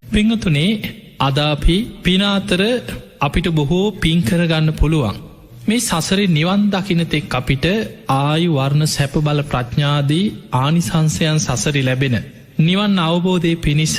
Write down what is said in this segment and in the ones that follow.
පිංගතුනේ අද අපි පින අතර අපිට බොහෝ පින් කරගන්න පුළුවන්. මේ සසරේ නිවන් දකින්න තෙක් අපිට ආයු වර්ණ සැප බල ප්‍රඥාදී ආනිසංසයන් සසරේ ලැබෙන නිවන් අවබෝධය පිණිස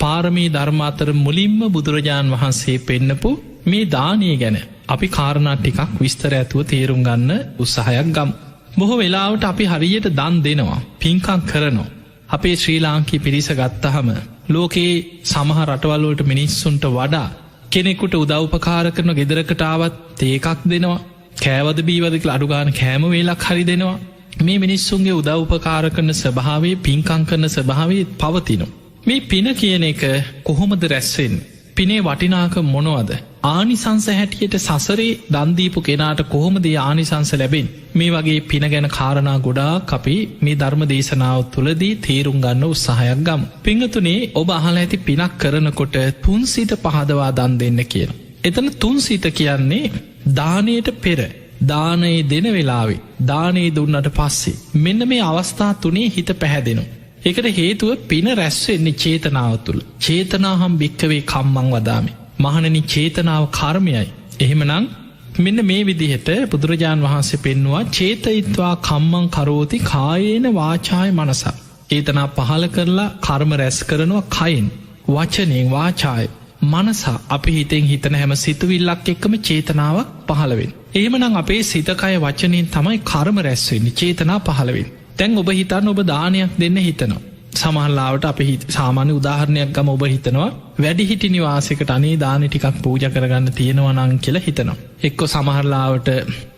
පාරමී ධර්ම අතර මුලින්ම බුදුරජාණන් වහන්සේ පෙන්නපු මේ දානය ගැන අපි කාරණා ටිකක් විස්තර ඇතුව තේරුම් ගන්න උත්සාහයක් ගමු. බොහෝ වෙලාවට අපි හරියට දන් දෙනවා, පින්කම් කරනවා. අපේ ශ්‍රී ලාංකීය පිරිස ගත්තහම ලෝකේ සමහර රටවල් වලට මිනිස්සුන්ට වඩා කෙනෙකුට උදව්පකාර කරන ගෙදරකට ආවත් තේ එකක් දෙනවා, කෑවද බීවද කියලා අඩු ගන්න කෑම වේලක් හරි දෙනවා. මේ මිනිස්සුන්ගේ උදව්පකාර කරන ස්වභාවය, පින්කම් කරන ස්වභාවය පවතිනවා. මේ පින කියන එක කොහොමද රැස් වෙන්නේ? පිනේ වටිනාකම මොනවද? ආනිසංස හැටියට සසරේ දන් දීපු කෙනාට කොහොමද ආනිසංස ලැබෙන්නේ? මේ වගේ පින ගැන කාරණා ගොඩාක් අපි මේ ධර්ම දේශනාව තුළදී තේරුම් ගන්න උත්සාහයක් ගමු. පිංගතුනේ ඔබ අහලා ඇති පිනක් කරනකොට තුන් සිත පහදවා දන් දෙන්න කියන. එතන තුන් සිත කියන්නේ දානයට පෙර, දානයේ දෙන වෙලාවේ, දානයේ දුන්නට පස්සේ මෙන්න මේ අවස්ථා තුනේ හිත පැහැදෙනවා. ඒකට හේතුව පින රැස් වෙන්නේ චේතනාව තුළ. චේතනාහම් භික්කවේ කම්මං වදාමි. මහණනි, චේතනාව කර්මයයි. එහෙමනම් මෙන්න මේ විදිහට බුදුරජාන් වහන්සේ පෙන්නවා චේතයිත්වා කම්මං කරෝති කායේන වාචාය මනසා. චේතනා පහල කරලා කර්ම රැස් කරනවා කයින්, වචනෙන්, වාචාය මනසා. අපි හිතෙන් හිතන හැම සිතුවිල්ලක් එක්කම චේතනාවක් පහළ වෙන්නේ. එහෙමනම් අපේ සිත කය වචනෙන් තමයි කර්ම රැස් වෙන්නේ, චේතනා පහළ වෙන්නේ. දැන් ඔබ හිතන්න ඔබ දානයක් දෙන්න හිතනවා. සමහරලාවට අපි සාමාන්‍ය උදාහරණයක් ගම ඔබ හිතනවා වැඩිහිටි නිවාසයකට අනේ දාන ටිකක් පූජා කරගන්න තියෙනවා නම් කියලා හිතනවා. එක්ක සමහරලාවට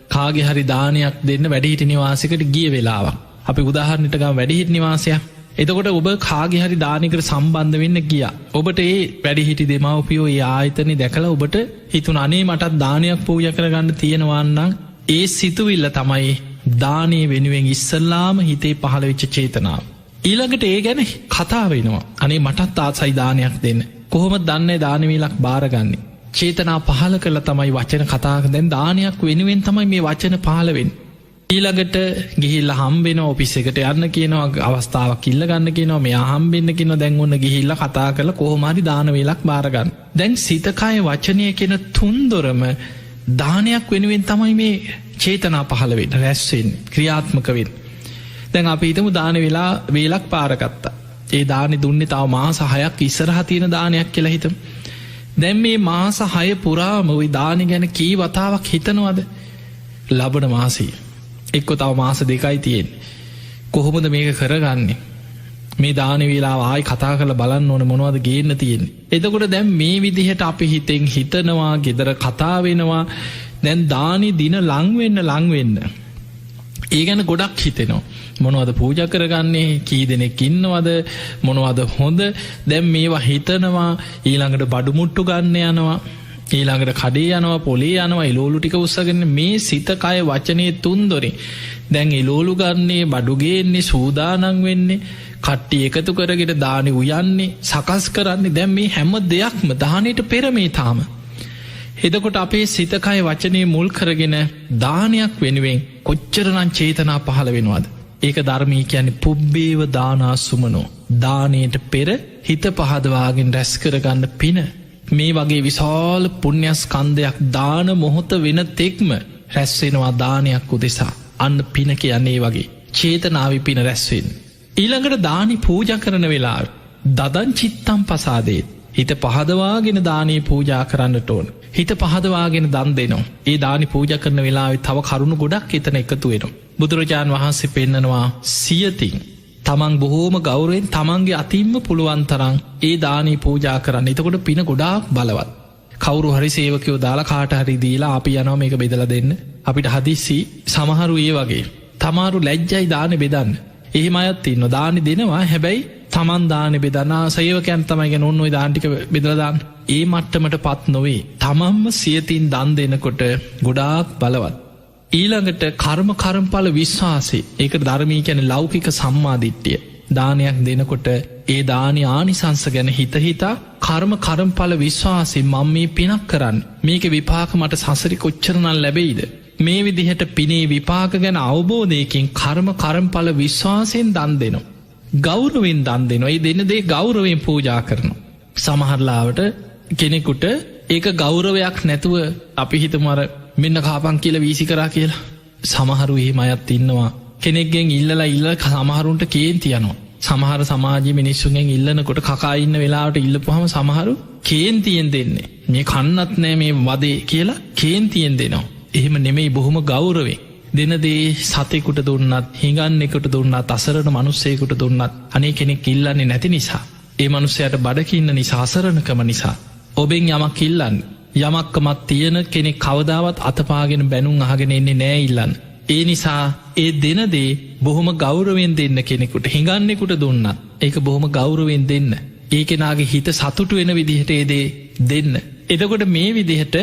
කාගේ හරි දානයක් දෙන්න වැඩිහිටි නිවාසයකට ගිය වෙලාවක්. අපි උදාහරණයට ගමු වැඩිහිටි නිවාසයක්. එතකොට ඔබ කාගේ හරි දානයකට සම්බන්ධ වෙන්න ගියා. ඔබට ඒ වැඩිහිටි දෙමව්පියෝ ඒ ආයතනේ දැකලා ඔබට හිතුණා අනේ මටත් දානයක් පූජා කරගන්න තියෙනවා නම් ඒ සිතුවිල්ල තමයි දානයේ වෙනුවෙන් ඉස්සල්ලාම හිතේ පහළ වෙච්ච චේතනාව. ඊළඟට ඒ ගැන කතා වෙනවා. අනේ මටත් ආසයි දානයක් දෙන්න. කොහොමද දන්නේ දාන වේලක් බාරගන්නේ? චේතනා පහළ කරලා තමයි වචන කතා කරන්නේ. දැන් දානයක් වෙනුවෙන් තමයි මේ වචන පහළ වෙන්නේ. ඊළඟට ගිහිල්ලා හම්බෙනවා, ඔෆිස් එකට යන්න කියනවා, අවස්ථාවක් ඉල්ල ගන්න කියනවා, මෙයා හම්බෙන්න කියනවා. දැන් ඔන්න ගිහිල්ලා කතා කරලා කොහොම හරි දාන වේලක් බාරගන්න. දැන් සිත කය වචනය කියන තුන්දොරම දානයක් වෙනුවෙන් තමයි මේ චේතනා පහළ වෙන්න, රැස් වෙන්න, ක්‍රියාත්මක වෙන්න. දැන් අපි හිතමු දාන වේලක් පාරගත්තා. ඒ දානි දුන්නේ තව මාස 6ක් ඉස්සරහා තියෙන දානයක් කියලා හිතමු. දැන් මේ මාස 6 පුරාම ওই දානි ගැන කී වතාවක් හිතනවද? ලබන මාසෙ එක්ක තව මාස 2යි තියෙන්නේ. කොහොමද මේක කරගන්නේ? මේ දාන වේලාව ආයි කතා කරලා බලන්න ඕනේ මොනවද ගේන්න තියෙන්නේ. එතකොට දැන් මේ විදිහට අපි හිතෙන් හිතනවා, ගෙදර කතා වෙනවා. දැන් දානි දින ලං වෙන්න ඒ ගැන ගොඩක් හිතෙනවා. මොනවද පූජා කරගන්නේ, කී දෙනෙක් ඉන්නවද, මොනවද හොඳ. දැන් මේවා හිතනවා. ඊළඟට බඩු මුට්ටු ගන්න යනවා, ඊළඟට කඩේ යනවා, පොලේ යනවා, එළවලු ටික උස්සගෙන මේ සිත කය වචනේ තුන්දොරේ දැන් එළවලු ගන්නේ, බඩු ගේන්නේ, සූදානම් වෙන්නේ, කට්ටිය එකතු කරගෙන දානි උයන්නේ, සකස් කරන්නේ. දැන් මේ හැම දෙයක්ම දානෙට පෙර මේ තාම. එතකොට අපේ සිත කය වචනේ මුල් කරගෙන දානයක් වෙනුවෙන් කොච්චරනම් චේතනා පහළ වෙනවද? ඒක ධර්මී කියන්නේ පුබ්බේව දානා සුමනෝ. දානයට පෙර හිත පහදවාගෙන රැස් කරගන්න පින. මේ වගේ විශාල පුණ්‍යස්කන්ධයක් දාන මොහොත වෙන තෙක්ම රැස් වෙනවා දානයක් උදෙසා. අන්න පින කියන්නේ වගේ චේතනාවි පින රැස් වෙන්නේ. ඊළඟට දානි පූජා කරන වෙලාව දදං චිත්තම් පසාදේ. හිත පහදවාගෙන දානී පූජා කරන්නට ඕන. හිත පහදවාගෙන දන් දෙනවා. ඒ දානි පූජා කරන වෙලාවේ තව කරුණු ගොඩක් එතන එකතු වෙනවා. බුදුරජාණන් වහන්සේ පෙන්නනවා සියතින් තමන් බොහෝම ගෞරවයෙන් තමන්ගේ අතින්ම පුළුවන් තරම් ඒ දානී පූජා කරන්න. එතකොට පින ගොඩාක් බලවත්. කවුරු හරි සේවකයෝ දාලා කාට හරි දීලා අපි යනවා මේක බෙදලා දෙන්න. අපිට හදිස්සි සමහරු ඒ වගේ තමාරු ලැජ්ජයි දාන බෙදන්න. එහෙම අයත් ඉන්නවා. දානි දෙනවා, හැබැයි තමන් දාන බෙදනා සේවකයන් තමයි ගෙන ඔන්න ඔය දාන ටික බෙදලා දාන්න. ඒ මට්ටමට පත් නොවේ. තමන්ම සියතින් දන් දෙනකොට ගොඩාක් බලවත්. ඊළඟට කර්මඵල විශ්වාසය. ඒක ධර්මී කියන්නේ ලෞකික සම්මාදිට්ඨිය. දානයක් දෙනකොට ඒ දානි ආනිසංස ගැන හිතා කර්මඵල විශ්වාසයෙන් මම මේ පිනක් කරන්න, මේක විපාක මට සසරි කොච්චරනම් ලැබෙයිද, මේ විදිහට පිනේ විපාක ගැන අවබෝධයකින් කර්මඵල විශ්වාසයෙන් දන් දෙනවා. ගෞරවෙන් දන් දෙනවා. ඒ දෙන දේ ගෞරවයෙන් පූජා කරනවා. සමහරලාවට කෙනෙකුට ඒක ගෞරවයක් නැතුව අපි හිතමර මෙන්න කාපන් කියල වීසි කරා කියලා. සමහරු එහෙම අයත් ඉන්නවා. කෙනෙක්ගෙන් ඉල්ලලා ඉල්ල සමහරුන්ට කේන්ති යනවා. සමහර සමාජ මිනිස්සුගෙන් ඉල්ලනකොට කකා ඉන්න වෙලාවට ඉල්ලපුහම සමහරු කේන්තියෙන් දෙන්නේ. මේ කන්නත් නෑ මේ වදේ කියලා කේන්තියෙන් දෙනවා. එහෙම නෙමෙයි බොහොම ගෞරවේ. දෙනදේ සතෙකුට දුන්නත් හිඟන්නෙකුට දුන්නත් අසරණ මනුස්සයකුට දුන්නත් අනේ කෙනෙක් ඉල්ලන්නේ නැති නිසා. ඒ මනුස්සයට බඩකින්න නිසා අසරණකම නිසා. ඔබෙන් යමක් ඉල්ලන්න. යමක්කමත් තියෙන කෙනෙක් කවදාවත් අතපාගෙන බැනුම් අහගෙන එන්නේ නෑ ඉල්ලන්න. ඒ නිසා ඒ දෙනදේ බොහොම ගෞරවෙන් දෙන්න කෙනෙකුට හිඟන්නෙකුට දුන්නත් ඒක බොහොම ගෞරවෙන් දෙන්න. ඒ කෙනාගේ හිත සතුටු වෙන විදිහට ඒදේ දෙන්න. එතකොට මේ විදිහට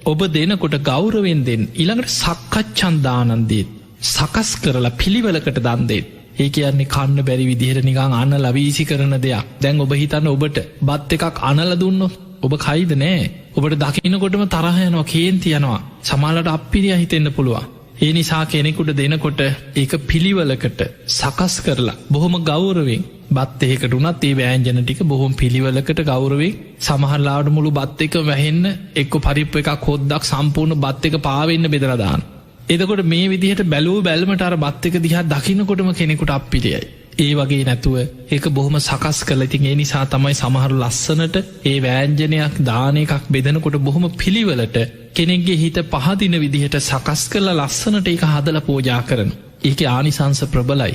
ඔබ දෙනකොට ගෞරවෙන් දෙන්න. ඊළඟට සක්කච්ඡන්දානන්දේත් සකස් කරලා පිළිවෙලකට දන්දේත්. ඒ කියන්නේ කන්න බැරි විදිහට නිකං අන්න ලවීසි කරන දෙයක්. දැන් ඔබ හිතන්න ඔබට බත් එකක් අනල දුන්නොත් ඔබ කයිද නෑ. ඔබට දකිනකොටම තරහයනවා කේන්ති යනවා. සමාලට අපිරිය හිතෙන්න්න පුළුවන්. ඒ නිසා කෙනෙකුට දෙනකොට ඒක පිළිවලකට සකස් කරලා බොහොම ගෞරවෙන් බත් එහෙකට උනත් ඒ වෑන්ජන ටික බොහොම පිළිවලකට ගෞරවෙන් සමහරලාට මුළු බත් එක වැහෙන්න එක්ක පරිප්ප එකක් හොද්දක් සම්පූර්ණ බත් එක පාවෙන්න බෙදරදාන්න. එතකොට මේ විදිහට බැලූ බැල්මට අර බත් එක දිහා දකිනකොටම කෙනෙකුට අපිරියයි. ඒ වගේ නැතුව ඒක බොහොම සකස් කළ ඉතින් ඒ නිසා තමයි සමහරු ලස්සනට ඒ වෑන්ජනයක් දාන එකක් බෙදනකොට බොහොම පිළිවලට කෙනෙක්ගේ හිත පහදින විදිහට සකස් කරලා ලස්සනට ඒක හදල පෝජා කරන. ඒක ආනිසංස ප්‍රබලයි.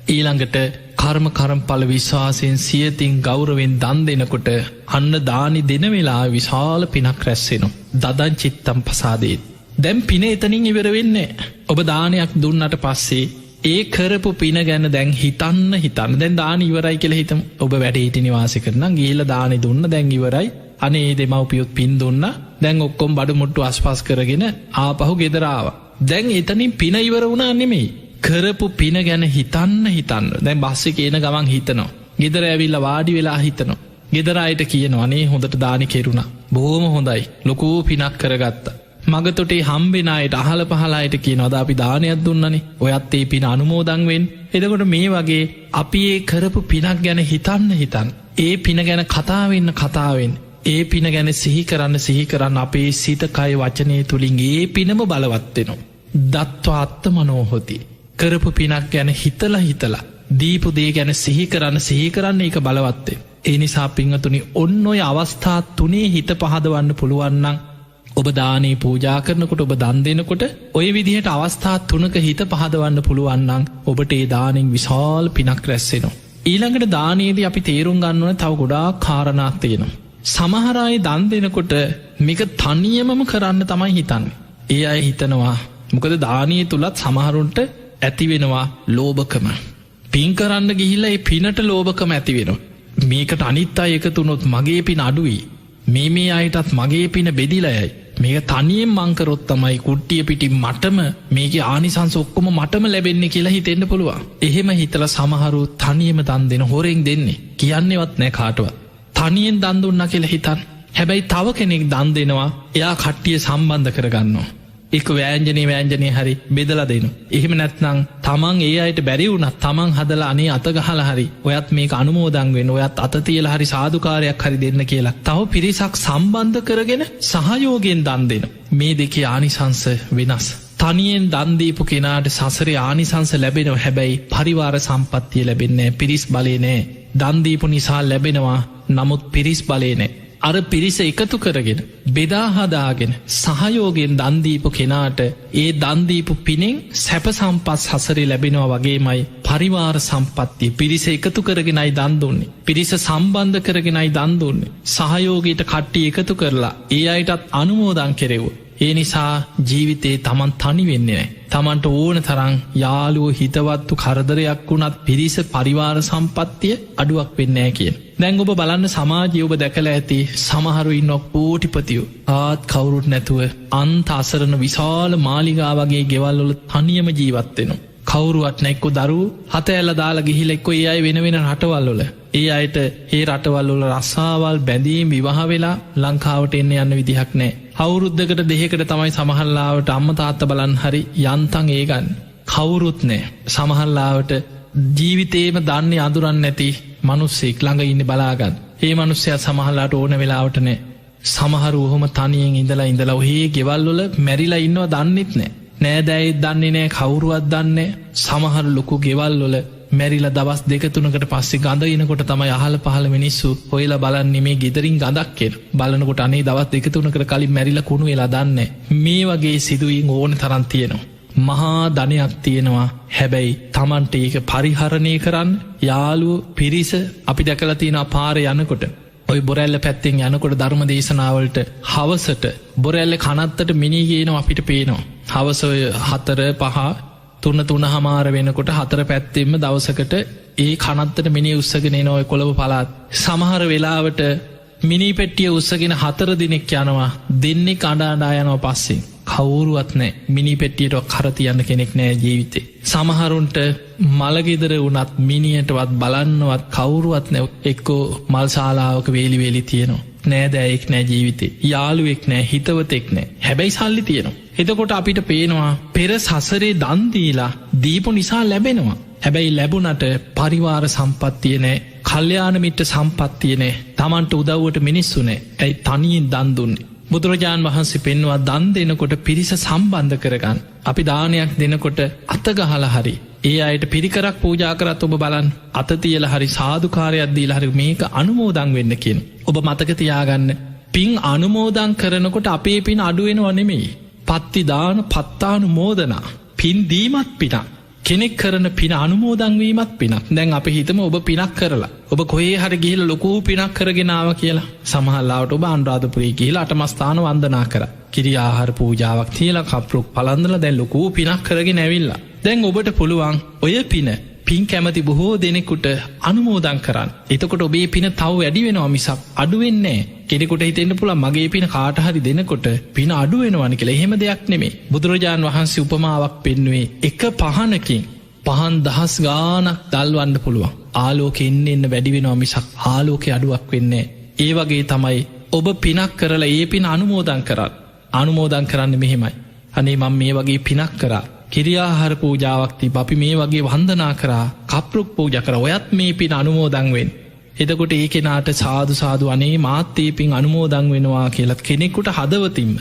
ඊළඟට කර්මඵල විශ්වාසයෙන් සියතින් ගෞරවෙන් දන් දෙනකොට අන්න දානි දෙන වෙලා විශාල පිනක් රැස්සෙනවා. දදන් චිත්තම් පසාදේත්. දැම් පින එතනින් ඉවර වෙන්නේ. ඔබ දානයක් දුන්නට පස්සේ ඒ කරපු පින ගැන දැන් හිතන්න දැන් දාන ඉවරයි කියල හිතම ඔබ වැඩේට නිවාසි කරන ගේල දානෙ දුන්න දැන් ඉවරයි අනේ දෙමවපියොත් පින් දුන්න දැන් ඔක්කොම් බඩු මුට්ටු අස්පස් කරගෙන ආපහු ගෙදරාව. දැන් එතනින් පින ඉවර වුණා නෙමෙයි. කරපු පින ගැන හිතන්න දැන් බස්සෙ කියන ගමන් හිතනවා. ගෙදර ඇවිල්ල වාඩි වෙලා හිතනවා. ගෙදරයට කියනවා අනේ හොඳට දානි කෙරුණ. බොහොම හොඳයි ලොකෝ පිනක් කරගත්ත. මගතොටේ හම්බෙනයට අහල පහලායට කියන අද අපි දානයක් දුන්නනේ ඔයත් ඒ පින අනුමෝදංවෙන්. එදකොට මේ වගේ අපි ඒ කරපු පිනක් ගැන හිතන්න ඒ පින ගැන කතාවෙන් ඒ පින ගැන සිහි කරන්න අපේ සිතකය වචනය තුළින් ඒ පිනම බලවත්වෙනවා. දත්වා අත්ත මනෝහොති කරපු පිනක් ගැන හිතලා දීපු දේ ගැන සිහි කරන්න එක බලවත්තේ. ඒ නිසා පිංහතුනි ඔන්න ඔය අවස්ථා තුනේ හිත පහදවන්න පුළුවන්නම් ඔබ දානේ පූජා කරනකොට ඔබ දන් දෙනකොට ඔය විදිහට අවස්ථා තුනක හිත පහදවන්න පුළුවන්නම් ඔබට ඒ දානෙන් විශාල් පිනක් රැස්සෙනවා. ඊළඟට දානයේදී අපි තේරුම් ගන්නවන තව ගොඩා කාරණාක් තියෙනවා. සමහරයි දන් දෙනකොට මේක තනියමම කරන්න තමයි හිතන්නේ. ඒ අය හිතනවා මොකද දානය තුළත් සමහරුන්ට ඇතිවෙනවා ලෝභකම. පින් කරන්න ගිහිල්ල ඒ පිනට ලෝභකම ඇතිවෙනවා. මේකට අනිත් අය එකතුනොත් මගේ පින අඩුවී. මේ අයටත් මගේ පින බෙදිලයයි. මේක තනියෙන් මංකරොත් තමයි කුට්ටිය පිටි මටම මේක ආනිසංස ඔක්කොම මටම ලැබෙන්නේ කියලා හිතෙන්න්න පුළුවන්. එහෙම හිතල සමහරු තනියම දන් දෙන හොරෙන් දෙන්නේ කියන්නේවත් නෑ කාටුව. තනියෙන් දන් දුන්න කියලා හිතන්. හැබැයි තව කෙනෙක් දන් දෙනවා එයා කට්ටිය සම්බන්ධ කරගන්නවා. එක වෑන්ජනය හරි බෙදල දෙනු. එහෙම නැත්නං තමන් ඒ අයට බැරිවුනත් තමන් හදල අනේ අතගහල හරි ඔයත් මේක අනුමෝදංවෙන් ඔයත් අතතියල හරි සාධකාරයක් හරි දෙන්න කියලා තව පිරිසක් සම්බන්ධ කරගෙන සහයෝගෙන් දන් දෙන. මේ දෙකේ ආනිසංස වෙනස්. තනියෙන් දන්දීපු කෙනාට සසරේ ආනිසංස ලැබෙනව හැබැයි පරිවාර සම්පත්තිය ලැබෙන්නේ පිරිස් බලේනෑ. දන්දීපු නිසා ලැබෙනවා නමුත් පිරිස් බලේනෑ. අර පිරිස එකතු කරගෙන බෙදාහදාගෙන සහයෝගෙන් දන්දීපු කෙනාට ඒ දන්දීපු පිනෙන් සැප සම්පස් හසරේ ලැබෙනවා වගේමයි පරිවාර සම්පත්තිය පිරිස එකතු කරගෙනයි දන්දුන්නේ. පිරිස සම්බන්ධ කරගෙනයි දන්දුන්නේ. සහයෝගයට කට්ටි එකතු කරලා ඒ අයටත් අනුමෝදන් කෙරෙව්ව. ඒ නිසා ජීවිතේ තමන් තනි වෙන්නේ නෑ. තමන්ට ඕන තරං යාලුව හිතවත්තු කරදරයක් වුණත් පිරිස පරිවාර සම්පත්තිය අඩුවක් වෙන්නෑ කියෙන්. දැන් ඔබ බලන්න සමාජය ඔබ දැකල ඇති සමහරු ඉන්නොක් පෝටිපතියෝ ආත් කවුරුත් නැතුව අන්ත අසරණ විශාල මාලිගා වගේ ගෙවල්වල තනියම ජීවත්වෙනවා. කවුරුවත් නැක්කො දරු හත ඇල්ල දාලා ගිහිලෙක්කො ඒ අයි වෙන රටවල්ලොල ඒ අයට ඒ රටවල්ලොල රස්සාවල් බැඳීම් විවාහ වෙලා ලංකාවට එන්න යන්න විදිහක් නෑ. අවුරුද්ධකට දෙහෙකට තමයි සමහල්ලාවට අම්ම තාත්ත බලන් හරි යන්තන් ඒගන්න කවුරුත් නෑ. සමහල්ලාවට ජීවිතේම දන්නේ අඳුරන්න නැති මනුස්සෙක් ළඟ ඉන්න බලාගන්න. ඒ මනුස්සයා සමහරලාට ඕන වෙලාවටනේ සමහරු ඔහොම තනියෙන් ඉඳලා ඔහේ ගෙවල්වල මැරිලා ඉන්නවා දන්නෙත් නෑ දැයිත් දන්නේ නෑ කවුරුවත් දන්නේ සමහරු ලොකු ගෙවල්වල මැරිලා දවස් 2-3කට පස්සේ ගඳ එනකොට තමයි අහල පහල මිනිස්සු හොයලා බලන්නේ මේ ගෙදරින් ගඳක් කියලා. බලනකොට අනේ දවස් 2-3කට කලින් මැරිලා කුණු වෙලා දන්නේ. මේ වගේ සිදුවීම් ඕන තරම් තියෙනවා. මහා ධනයක් තියෙනවා. හැබැයි Tamanට ඒක පරිහරණය කරන්න යාළුවෝ පිරිස අපි දැකලා තියෙනවා පාරේ යනකොට ඔය බොරැල්ල පැත්තෙන් යනකොට ධර්ම දේශනාවලට හවසට බොරැල්ල කනත්තට මිනී ගේනවා අපිට පේනවා. හවස 4-5 3-3 වෙනකොට 4 පැත්තෙම දවසකට ඒ කනත්තට මිනි උස්සගෙන එනවා ඔය කොළඹ පළාත්. සමහර වෙලාවට මිනි පෙට්ටිය උස්සගෙන 4 දිනක් යනවා. දෙන්නේ කඩාඩා යනවා පස්සේ. කවුරුවත් නෑ මිනි පෙට්ටියට කර තියන්න කෙනෙක් නෑ ජීවිතේ. සමහරුන්ට මලගෙදර වුණත් මිනියටවත් බලන්නවත් කවුරුවත් නෑ. එක්කෝ මල් ශාලාවක වේලි තියෙනවා. නෑදෑයෙක් නෑ ජීවිතේ. යාළුවෙක් නෑ හිතවතෙක් නෑ. හැබැයි සල්ලි තියෙනවා. එතකොට අපිට පේනවා පෙර සසරේ දන් දීලා දීපු නිසා ලැබෙනවා. හැබැයි ලැබුණට පරිවාර සම්පත්තිය නෑ. කල්යාණ මිත්‍ර සම්පත්තිය නෑ. Tamanට උදව්වට මිනිස්සු නෑ. ඇයි තනියෙන් දන් දුන්නේ? බුදුරජාණන් වහන්සේ පෙන්වා දන් දෙනකොට පිරිස සම්බන්ධ කරගන්න. අපි දානයක් දෙනකොට අතගහලා හරි ඒ අයට පිරිකරක් පූජා කරත් ඔබ බලන්න අත තියලා හරි සාදුකාරයක් දීලා හරි මේක අනුමෝදන් වෙන්න කියන. ඔබ මතක තියාගන්න පින් අනුමෝදන් කරනකොට අපේ පින් අඩු වෙනව නෙමෙයි. පත්ති දාන පත්තානුමෝදනා පින් දීමත් පිනක්. කෙනෙක් කරන පින අනුමෝදන් වීමත් පිනක්. දැන් අපි හිතමු ඔබ පිනක් කරලා ඔබ කොහේ හරි ගිහිල්ලා ලොකු පිනක් කරගෙන ආවා කියලා. සමහරවිට ඔබ අනුරාධපුරේ ගිහිල්ලා අටමස්ථාන වන්දනා කරා. කිරි ආහාර පූජාවක් තියලා කප්රුක් පලන්දලා දැන් ලොකු පිනක් කරගෙන ඇවිල්ලා. දැන් ඔබට පුළුවන් ඔය පින් කැමති බොහෝ දෙනෙකුට අනුමෝදන් කරන්න. එතකොට ඔබේ පින තව වැඩි වෙනවා මිසක් අඩු වෙන්නේ නැහැ. කෙනෙකුට හිතෙන්න පුළුවන් මගේ පින කාට හරි දෙනකොට පින අඩු වෙනවනේ කියලා. එහෙම දෙයක් නෙමෙයි. බුදුරජාන් වහන්සේ උපමාවක් පෙන්වුවේ එක පහනකින් පහන් දහස් ගාණක් දල්වන්න පුළුවන්. ආලෝකෙ එන්න වැඩි වෙනවා මිසක් ආලෝකේ අඩුවක් වෙන්නේ නැහැ. ඒ වගේ තමයි ඔබ පිනක් කරලා ඒ පින අනුමෝදන් කරත්. අනුමෝදන් කරන්නේ මෙහෙමයි. අනේ මම මේ වගේ පිනක් කරා. කිරියාහාර පූජාවක් තිබ්බ අපි මේ වගේ වන්දනා කරා. කප්රුක් පූජා කරා. ඔයත් මේ පින අනුමෝදන් වෙන්න. එතකොට ඒ කෙනාට සාදු අනේ මාත් ඒ පින් අනුමෝදන් වෙනවා කියලා කෙනෙකුට හදවතින්ම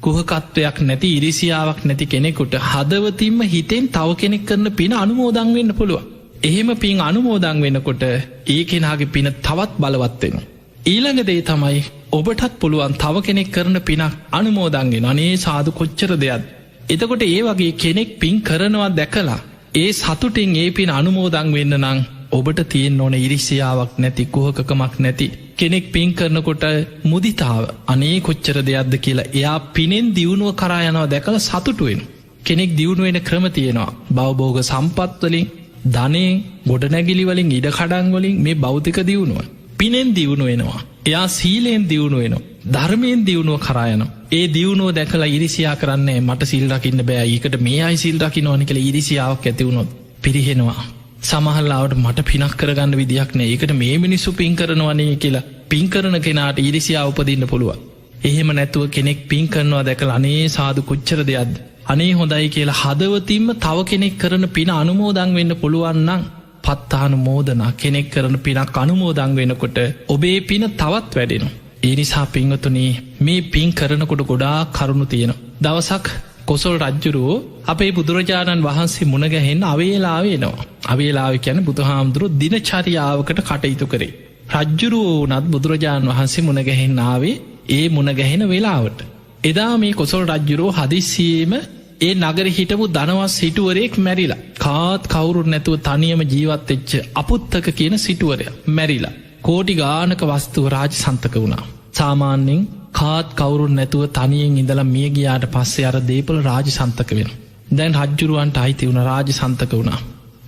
කුහකත්වයක් නැති ඉරිසියාවක් නැති කෙනෙකුට හදවතින්ම හිතෙන් තව කෙනෙක් කරන පින අනුමෝදන් වෙන්න පුළුවන්. එහෙම පින් අනුමෝදන් වෙනකොට ඒ කෙනාගේ පින තවත් බලවත් වෙනවා. ඊළඟ දේ තමයි ඔබටත් පුළුවන් තව කෙනෙක් කරන පිනක් අනුමෝදන් වෙන. අනේ සාදු කොච්චර දෙයක්ද. එතකොට ඒ වගේ කෙනෙක් පින් කරනවා දැකලා ඒ සතුටින් ඒ පින අනුමෝදන් වෙන්න නම් ඔබට තියෙන්න ඕන ඉරිසියාවක් නැති කුහකකමක් නැති කෙනෙක් පින් කරනකොට මුදිතාව. අනේ කොච්චර දෙයක්ද කියලා එයා පිනෙන් දියුණුව කරා යනවා දැකලා සතුටු වෙනවා. කෙනෙක් දියුණු වෙන ක්‍රම තියෙනවා. භවභෝග සම්පත් වලින් ධනෙන් ගොඩනැගිලි වලින් ඉඩකඩම් වලින් මේ භෞතික දියුණුව පිනෙන් දියුණු වෙනවා. එයා සීලෙන් දියුණු වෙනවා. ධර්මයෙන් දියුණුව කරා යනවා. ඒ දියුණුව දැකලා ඉරිසියා කරන්නේ මට සිල් රකින්න බෑ. ඊකට මේ අය සිල් රකින්නවනේ කියලා ඉරිසියාවක් ඇති වුණොත් පිරිහෙනවා. සමහරවිට මට පිනක් කරගන්න විදියක් නෑ. ඒකට මේ මිනිස්සු පින් කරනවනේ කියලා පින් කරන කෙනාට ඉරිසියාව උපදින්න පුළුවන්. එහෙම නැතුව කෙනෙක් පින් කරනවා දැකලා අනේ සාදු කොච්චර දෙයක්ද. අනේ හොඳයි කියලා හදවතින්ම තව කෙනෙක් කරන පින අනුමෝදන් වෙන්න පුළුවන් නම් පත්තානුමෝදනා කෙනෙක් කරන පිනක් අනුමෝදන් වෙනකොට ඔබේ පින තවත් වැඩෙනවා. ඒ නිසා පින්වතුනි මේ පින් කරනකොට ගොඩාක් කරුණු තියෙනවා. දවසක් කොසල් රජ්ජුරුවෝ අපේ බුදුරජාණන් වහන්සේ මුණ ගැහෙන්න අවේලාව එනවා. අවේලාව කියන්නේ බුදුහාමුදුරුවෝ දිනචරියාවකට කටයුතු කරේ. රජ්ජුරුවෝ උනත් බුදුරජාණන් වහන්සේ මුණ ගැහෙන්න ආවේ ඒ මුණ ගැහෙන වෙලාවට. එදා මේ කොසල් රජ්ජුරුවෝ හදිස්සියේම ඒ නගර හිටපු ධනවත් සිටුවරයෙක් මැරිලා. කාත් කවුරුත් නැතුව තනියම ජීවත් වෙච්ච අපුත්තක කියන සිටුවරයා මැරිලා. කෝටි ගානක වස්තුව රාජසන්තක වුණා. සාමාන්‍යයෙන් කාත් කවුරුත් නැතුව තනියෙන් ඉඳලා මිය ගියාට පස්සේ අර දීපල රාජසන්තක වෙනවා. දැන් රජ්ජුරුවන්ට අයිති වුණ රාජසන්තක වුණා.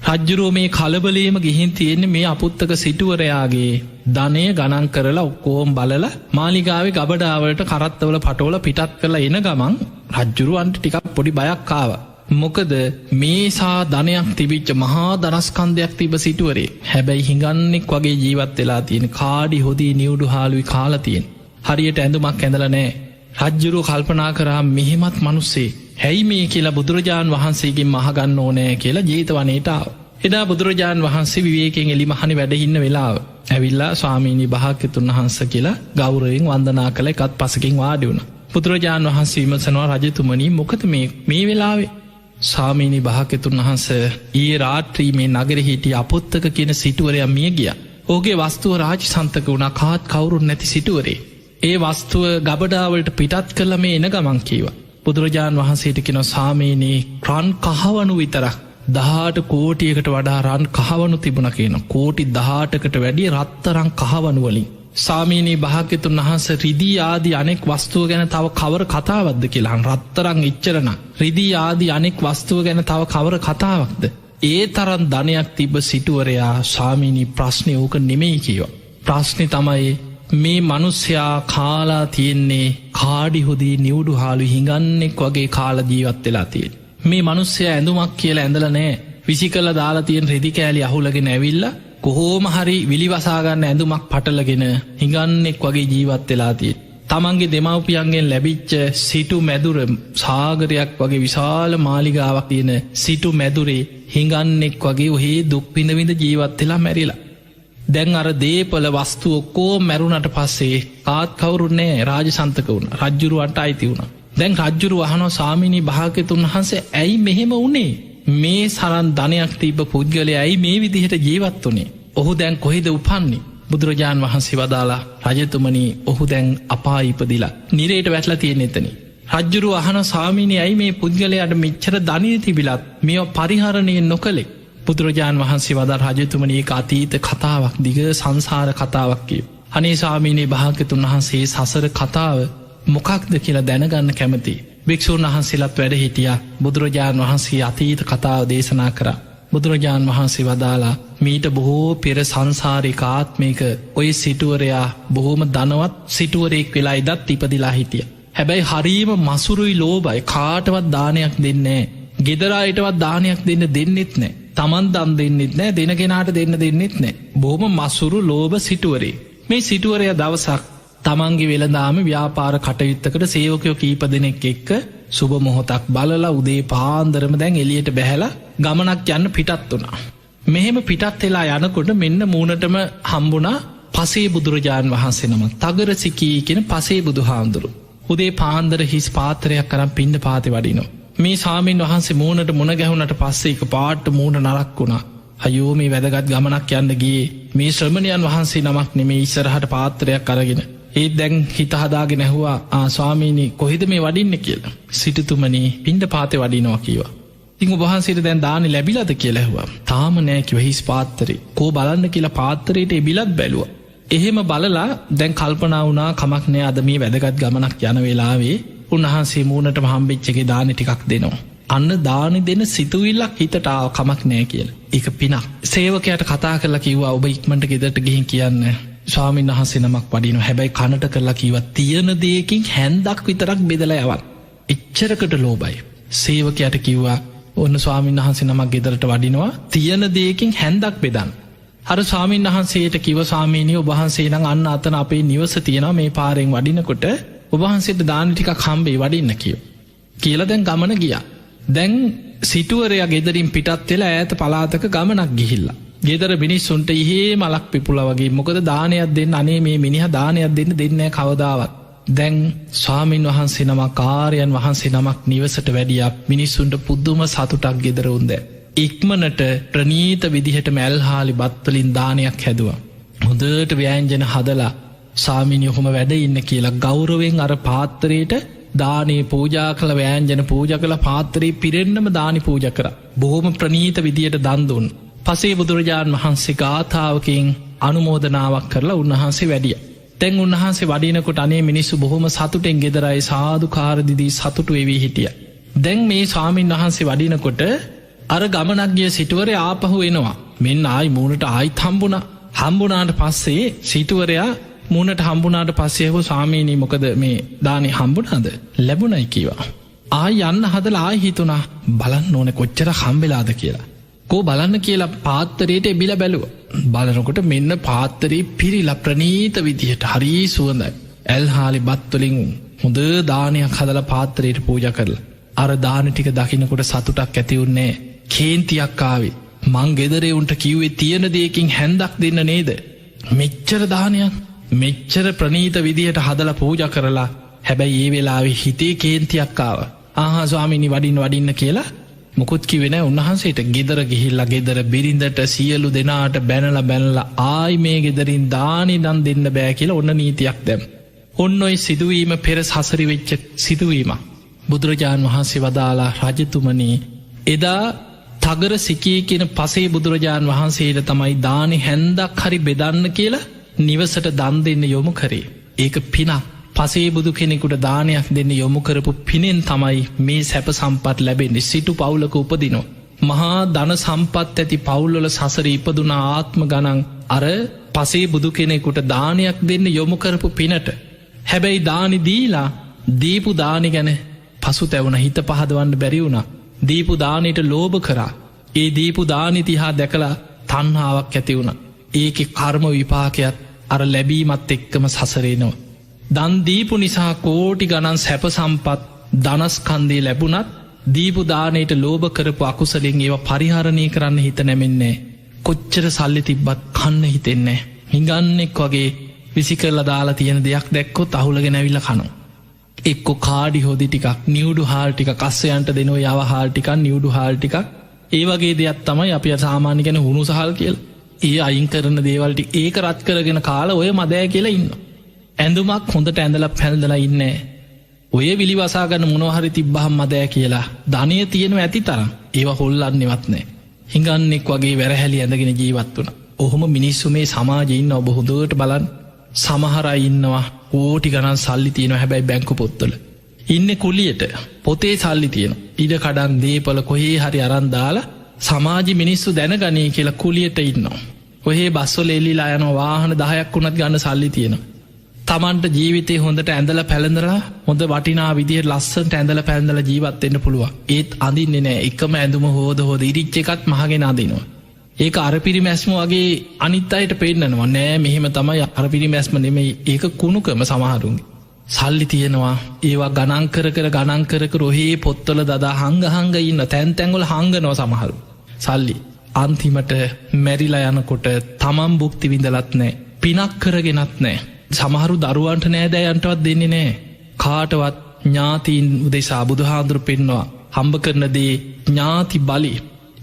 රජ්ජුරුව මේ කලබලේම ගිහින් තියෙන්නේ මේ අපුත්තක සිටුවරයාගේ ධනය ගණන් කරලා ඔක්කොම බලලා මාලිගාවේ ගබඩාවලට කරත්තවල පටවල පිටත් කරලා එන ගමන් රජ්ජුරුවන්ට ටිකක් පොඩි බයක් ආවා. මොකද මේසා ධනයක් තිබිච්ච මහා දනස්කන්ධයක් තිබ සිටුවරේ. හැබැයි හිඟන්නෙක් වගේ ජීවත් වෙලා තියෙන. කාඩි හොදී නිවුඩු හාලුයි කාලා තියෙන. හරියට ඇඳුමක් ඇඳලා නෑ. රජ්ජුරුව කල්පනා කරා මෙහෙමත් මිනිස්සේ හැයි මේ කියලා බුදුරජාන් වහන්සේගෙන් අහගන්න ඕනෑ කියලා ජේතවනේට ආවා. එදා බුදුරජාන් වහන්සේ විවේකයෙන් එලි මහනේ වැඩ ඉන්න වෙලාව ඇවිල්ලා ස්වාමීනි භාග්‍යතුන් වහන්සේ කියලා ගෞරවයෙන් වන්දනා කළ එකත් පසකින් වාඩි වුණා. බුදුරජාණන් වහන්සේ විමසනවා රජතුමනි මොකද මේ වෙලාවේ? ස්වාමීනි භාග්‍යතුන් වහන්සේ ඊයේ රාත්‍රී මේ නගරෙ හිටිය අපොත්තක කියන සිටුවරයා මිය ගියා. ඔහුගේ වස්තුව රාජසන්තක වුණා කාත් කවුරුත් නැති සිටුවරේ. ඒ වස්තුව ගබඩාවලට පිටත් කරලා මේ එන ගමන් කීවා. බුදුරජාණන් වහන්සේට කියනවා ස්වාමීනි රන් කහවණු විතරක් 18 කෝටියකට වඩා රන් කහවණු තිබුණ කියන කෝටි 18කට වැඩිය රත්තරන් කහවණු වලින් ස්වාමීනී භාග්‍යතුන් වහන්සේ රිදී ආදී අනෙක් වස්තුව ගැන තව කවර කතාවක්ද කියලා රත්තරන් ඉච්චරන රිදී ආදී අනෙක් වස්තුව ගැන තව කවර කතාවක්ද ඒ තරම් ධනයක් තිබ්බ සිටුවරයා ස්වාමීනී ප්‍රශ්නේ ඕක නෙමෙයි කියවා. ප්‍රශ්නේ තමයි මේ මිනිස්සයා කාලා තියෙන්නේ කාඩි හොදී නිවුඩු හාලු හිඟන්නෙක් වගේ කාලා ජීවත් වෙලා තියෙන්නේ. මේ මිනිස්සයා ඇඳුමක් කියලා ඇඳලා නැහැ. විසිකලා දාලා තියෙන රෙදි කෑලි අහුලගෙන ඇවිල්ලා කොහොම හරි විලිවසා ගන්න ඇඳුමක් පටලගෙන හිඟන්නෙක් වගේ ජීවත් වෙලා තියෙන්නේ. තමන්ගේ දෙමව්පියන්ගෙන් ලැබිච්ච සිටු මැදුර සාගරයක් වගේ විශාල මාලිගාවක් තියෙන සිටු මැදුරේ හිඟන්නෙක් වගේ ඔහේ දුක් විඳ විඳ ජීවත් වෙලා මැරිලා. දැන් අර දේපල වස්තු ඔක්කොම මැරුණට පස්සේ කාත් කවුරුත් නැහැ රාජසන්තක වුණා. රජුරුවන්ට අයිති වුණා. දැන් රජ්ජුරුව අහනවා ස්වාමීනී භාග්‍යතුන් වහන්සේ ඇයි මෙහෙම වුණේ? මේ සරන් ධනයක් තිබ්බ පුද්ගලයා ඇයි මේ විදිහට ජීවත් වුණේ? ඔහු දැන් කොහෙද උපන්නේ? බුදුරජාණන් වහන්සේ වදාලා රජතුමනි ඔහු දැන් අපාය ඉපදිලා නිරේට වැටලා තියෙන එතන. රජ්ජුරුව අහනවා ස්වාමීනී ඇයි මේ පුද්ගලයාට මෙච්චර ධනෙ තිබිලත් මේවා පරිහරණය නොකළේ? බුදුරජාණන් වහන්සේ වදාලා රජතුමනි ඒක අතීත කතාවක් දිග සංසාර කතාවක් කියව. අනේ ස්වාමීනී භාග්‍යතුන් වහන්සේ සසර කතාව මොකක්ද කියලා දැනගන්න කැමති. භික්ෂූන් වහන්සේලාත් වැඩ හිටියා. බුදුරජාණන් වහන්සේ අතීත කතාව දේශනා කරා. බුදුරජාණන් වහන්සේ වදාලා මීට බොහෝ පෙර සංසාරික ආත්මයක ඔය සිටුවරයා බොහෝම ධනවත් සිටුවරෙක් වෙලා ඉදත් ඉපදිලා හිටිය. හැබැයි හරීම මසුරුයි ලෝභයි කාටවත් දානයක් දෙන්නේ නැහැ. ගෙදරායටවත් දානයක් දෙන්නෙත් නැහැ. තමන් දන් දෙන්නෙත් නැහැ. දෙන කෙනාට දෙන්නෙත් නැහැ. බොහොම මසුරු ලෝභ සිටුවරේ. මේ සිටුවරයා දවසක් තමන්ගේ වෙළඳාම ව්‍යාපාර කටයුත්තකට සේවකයෝ කීප දෙනෙක් එක්ක සුබ මොහොතක් බලලා උදේ පාන්දරම දැන් එළියට බැහැලා ගමනක් යන්න පිටත් වුණා. මෙහෙම පිටත් වෙලා යනකොට මෙන්න මූණටම හම්බුණා පසේ බුදුරජාණන් වහන්සේ නම තගරසිකී කියන පසේ බුදුහාමුදුරු. උදේ පාන්දර හිස් පාත්‍රයක් අරන් පිණ්ඩ පාතේ වඩිනවා. මේ ස්වාමීන් වහන්සේ මූණට මුණ ගැහුණට පස්සේ එක පාට මූණ නරක් වුණා. අයෝ මේ වැදගත් ගමනක් යන්න ගියේ මේ ශ්‍රමණයන් වහන්සේ නමක් නෙමේ ඉස්සරහට පාත්‍රයක් අරගෙන. ඒත් දැන් හිත හදාගෙන ඇහුවා ස්වාමීනි කොහෙද මේ වඩින්න කියලා. සිටුතුමනි පිණ්ඩ පාතේ වඩිනවා කිව්වා. ඉතින් ඔබ වහන්සේට දැන් දානි ලැබිලාද කියලා ඇහුවා. තාම නෑ කිව්වා හිස් පාත්‍රේ. කෝ බලන්න කියලා පාත්‍රයට එබිලත් බැලුවා. එහෙම බලලා දැන් කල්පනා වුණා කමක් නෑ අද මේ වැදගත් ගමනක් යන වෙලාවේ උන්වහන්සේ මූණටම හම්බෙච්ච එකේ දානි ටිකක් දෙනවා. අන්න දානි දෙන සිතුවිල්ලක් හිතට ආව කමක් නෑ කියලා. ඒක පිනක්. සේවකයාට කතා කරලා කිව්වා ඔබ ඉක්මනට ගෙදරට ගිහින් කියන්න ස්වාමීන් වහන්සේ නමක් වඩිනවා. හැබැයි කනට කරලා කිව්වා තියෙන දෙයකින් හැන්දක් විතරක් බෙදලා යවන්න. එච්චරකට ලෝභයි. සේවකයාට කිව්වා ඔන්න ස්වාමීන් වහන්සේ නමක් ගෙදරට වඩිනවා තියෙන දෙයකින් හැන්දක් බෙදන්න. අර ස්වාමීන් වහන්සේට කිව්ව ස්වාමීනි ඔබ වහන්සේ නම් අන්න අතන අපේ නිවස තියෙනවා මේ පාරෙන් වඩිනකොට ඔබ වහන්සේට දාන ටිකක් හම්බෙයි වඩින්න කියලා දැන් ගමන ගියා. දැන් සිටුවරයා ගෙදරින් පිටත් වෙලා ඈත පළාතක ගමනක් ගිහිල්ලා. ගෙදර මිනිස්සුන්ට ඉහේ මලක් පිපුලා වගේ මොකද දානයක් දෙන්න අනේ මේ මිනිහා දානයක් දෙන්න දෙන්නේ නැහැ කවදාවත්. දැන් ස්වාමින් වහන්සේ නමක් ආර්යයන් වහන්සේ නමක් නිවසට වැඩියා මිනිස්සුන්ට පුදුම සතුටක් ගෙදර උන්ද. ඉක්මනට ප්‍රනීත විදිහට මැල්හාලි බත් වලින් දානයක් හැදුවා. හොඳට ව්‍යංජන හදලා ස්වාමීනි ඔහොම වැඩ ඉන්න කියලා ගෞරවයෙන් අර පාත්‍රයට දානේ පූජා කළ ව්‍යංජන පූජා කළ පාත්‍රේ පිරෙන්නම දානි පූජා කරා. බොහොම ප්‍රනීත විදිහට දන් දුන්නා. පසේ බුදුරජාණන් වහන්සේ ගාථාවකින් අනුමෝදනාවක් කරලා උන්වහන්සේ වැඩිය. තැන් උන්වහන්සේ වඩිනකොට අනේ මිනිස්සු බොහොම සතුටෙන් ගෙදරයි සාධකාරදිදී සතුටු එවී හිටිය. දැන් මේ ස්වාමීන් වහන්සේ වඩිනකොට අර ගමනක් ගිය සිටුවරයා ආපහු එනවා. මෙන්න ආයි මූණට ආයිත් හම්බුණාට පස්සේ සිටුවරයා මූණට හම්බුණාට පස්සේ හෝ ස්වාමීනි මොකද මේ දානි හම්බුණාද? ලැබුණයි කිව්වා. ආයි යන්න හදලා ආයි හිතුණා බලන්න ඕනේ කොච්චර හම්බෙලාද කියලා. කෝ බලන්න කියලා පාත්තරයට එබිලා බැලුවා. බලනකොට මෙන්න පාත්තරේ පිරිලා ප්‍රනීත විදිහට හරි සුවඳයි. ඇල්හාලි බත් වලින් හොඳ දානයක් හදලා පාත්තරයට පූජා කරලා. අර දාන ටික දකින්නකොට සතුටක් ඇති වුණේ කේන්තියක් ආවේ. මං ගෙදරේ උන්ට කිව්වේ තියෙන දෙයකින් හැන්දක් දෙන්න නේද? මෙච්චර දානයක් මෙච්චර ප්‍රනීත විදිහට හදල පූජ කරලා හැබැයි ඒ වෙලාවේ හිතේ කේන්තියක්කාව ස්වාමිනි වඩින්න කියලා මුකුත් කිවෙන උන්වහන්සේට ගෙදර ගිහිල්ලා ගෙදර බිරිඳට සියලු දෙනාට බැනල ආයි මේ ගෙදරින් දානි දන් දෙන්න බෑ කියලා ඔන්න නීතියක් දැම්. ඔන්න ඔයි සිදුවීම පෙර සසරි වෙච්ච සිදුවීම. බුදුරජාණන් වහන්සේ වදාලා රජතුමනී එදා තගර සිකී කියන පසේ බුදුරජාණන් වහන්සේට තමයි දානි හැන්දක් හරි බෙදන්න කියලා නිවසට දන් දෙන්න යොමු කරේ. ඒක පිනක්. පසේ බුදු කෙනෙකුට දානයක් දෙන්න යොමු කරපු පිනෙන් තමයි මේ සැප සම්පත් ලැබෙන්නේ. සිටු පවුලක උපදිනෝ. මහා ධන සම්පත් ඇති පවුල්වල සසර ඉපදුන ආත්ම ගනන් අර පසේ බුදු කෙනෙකුට දානයක් දෙන්න යොමු කරපු පිනට. හැබැයි දානි දීලා දීපු දානි ගැන පසු තැවුණ හිත පහදවන්න බැරි වුණ. දීපු දානයට ලෝභ කරා. ඒ දීපු දානිතිහා දැකලා තන්හාාවක් ඇති වුණ. ඒක කර්ම විපාකයක් අර ලැබීමත් එක්කම සසරේනවා. දන්දීපු නිසා කෝටි ගණන් සැප සම්පත් දනස්කන්දේ ලැබුණත් දීපු දානයට ලෝභ කරපු අකුසලින් ඒව පරිහරණය කරන්න හිත නැමෙන්නේ. කොච්චර සල්ලි තිබ්බත් කන්න හිතෙන්නේ. හිඟන්නෙක් වගේ විසි කරලා දාලා තියෙන දෙයක් දැක්කොත් අහුලගෙන ඇවිල්ල කනු. එක්කො කාඩි හොදි ටිකක් නිවඩු හාල්ටික කස්සයන්ට දෙනව යව හාල්ටිකක් නිවඩු හාල්ටිකක් ඒවගේ දෙයක් තමයි අප සාමාන්‍ය ගැන හුණු සහල් කියල් ඒ අයින් කරන දේවල්ටි ඒක රත් කරගෙන කාල ඔය මදෑ කියලා ඉන්න. ඇඳුමක් හොඳට ඇඳල පැල්දලා ඉන්න. ඔය විලිවසාගන්න මොනොහරි තිබ්බහම් මදෑ කියලා ධනය තියෙනව ඇති තරම් ඒව හොල්ලන්නෙවත්නෑ. හිඟන්නෙක් වගේ වැරහැලි ඇඳගෙන ජීවත් වන. ඔහොම මිනිස්සු මේ සමාජඉන්න ඔබ හොදට බලන් සමහරයි ඉන්නවා ඕටි ගණන් සල්ලි තියෙන හැබැයි බැංකු පොත්තල. ඉන්න කුලියට පොතේ සල්ලි තියෙන ඉඩ කඩන් දේපල කොහේ හරි අරන්දාලා සමාජි මිනිස්සු දැනගනී කියලා කුලියට ඉන්නවා. ඔහේ බස්සොල එල්ලිලා යන වාහන 10ක් වුණත් ගන්න සල්ලි තියෙනවා. තමන්ට ජීවිතේ හොඳට ඇඳල පැළඳරලා හොඳ වටිනා විදිහ ලස්සට ඇඳල පැඳල ජීවත්වෙන්න පුළුව. ඒත් අඳින්නේ නෑ එකම ඇඳුම හෝද හෝද ඉරිච්ච එකත් මහගෙන අදිනවා. ඒක අරපිරි මැස්ම වගේ අනිත් අයට පෙන්න්නනවා නෑ මෙහෙම තමයි අරපිරි මැස්ම නෙමයි ඒක කුණුකම සමහරුන්ගේ. සල්ලි තියෙනවා ඒවා ගණංකර ගණංකරක රොහේ පොත්තල දදා හංගහංග ඉන්න තැන්තැංගොල හංගනව සමහරු. සල්ලි අන්තිමට මැරිලා යනකොට තමම් බුක්ති විඳලත් නෑ පිනක් කරගෙනත් නෑ. සමහරු දරුවන්ට නෑදෑයන්ටවත් දෙන්නේ නෑ. කාටවත් ඥාතීන් උදෙසා බුදුහාදුරු පෙන්වා හම්බ කරනදේ ඥාති බලි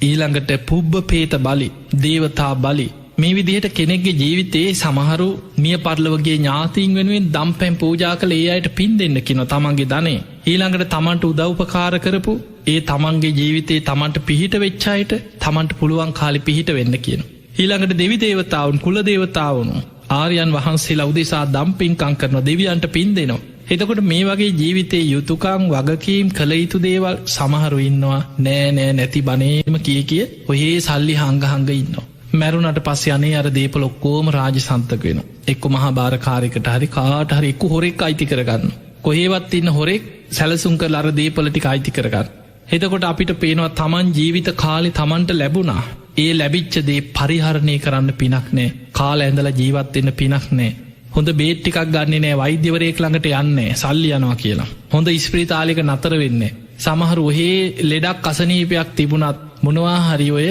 ඊළඟට පුබ්බ පේත බලි දේවතා බලි මේ විදිහට කෙනෙක්ගේ ජීවිතයේ සමහරු මිය පරලවගේ ඥාතීන් වෙනුවෙන් දම්පැන් පූජා කළ ඒ අයට පින් දෙන්න කින තමන්ගේ ධනේ ඊළඟට තමන්ට උදව්පකාර කරපු ඒ තමන්ගේ ජීවිතයේ තමන්ට පිහිට වෙච්චායට තමන්ට පුළුවන් කාලි පිහිට වෙන්න කියන. ඊළඟට දෙවි දේවතාවුන් කුල දේවතාවුණු ආර්යන් වහන්සේලා උදෙසා දම්පින්කං කරන දෙවියන්ට පින් දෙනවා. එතකොට මේ වගේ ජීවිතයේ යුතුකං වගකීම් කළ යුතු දේවල් සමහරු ඉන්නවා නෑ නැති බනේම කිය ඔහේ සල්ලි හංගහංග ඉන්නවා. මැරුණට පස්ස යනේ අර දේපල ඔක්කෝම රාජ සන්තක වෙන. එක්ක මහා භාරකාරකට හරි කාට හරි එක්කු හොරෙක් අයිති කරගන්න. කොහේවත් ඉන්න හොරෙක් සැලසුම් කර අර දේපලටික අයිති කරගන්න. එතකොට අපිට පේනවා තමන් ජීවිත කාලි තමන්ට ලැබුණා. ඒ ලැබිච්චදේ පරිහරණය කරන්න පිනක් නෑ කාල ඇඳල ජීවත්වෙන්න පිනක් නෑ. හොඳ බේට්ටිකක් ගන්නේ නෑ වෛද්‍යවරයෙක් ළඟට යන්නේ සල්ලි යනවා කියලා. හොඳ ඉස්ප්‍රීතාලික නතර වෙන්නේ. සමහරු ඔහේ ලෙඩක් අසනීපයක් තිබුණත් මොනවා හරි ඔය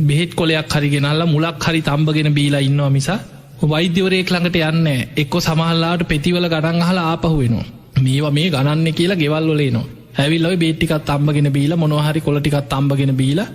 බෙහෙත් කොලයක් හරිගෙනල්ලා මුලක් හරි තම්බගෙන බීලා ඉන්නවා මිසා වෛද්‍යවරයෙක් ළඟට යන්නේ එක්කො සමහල්ලාට පෙතිවල ගණන් අහලා ආපහු වෙනවා. මේවා මේ ගණන්න කියලා ගෙවල් වලේනවා. ඇවිල්ලා ඔය බේට්ටිකක් තම්බගෙන බීලා මොනවා හරි කොළ ටිකක් තම්බගෙන බීලා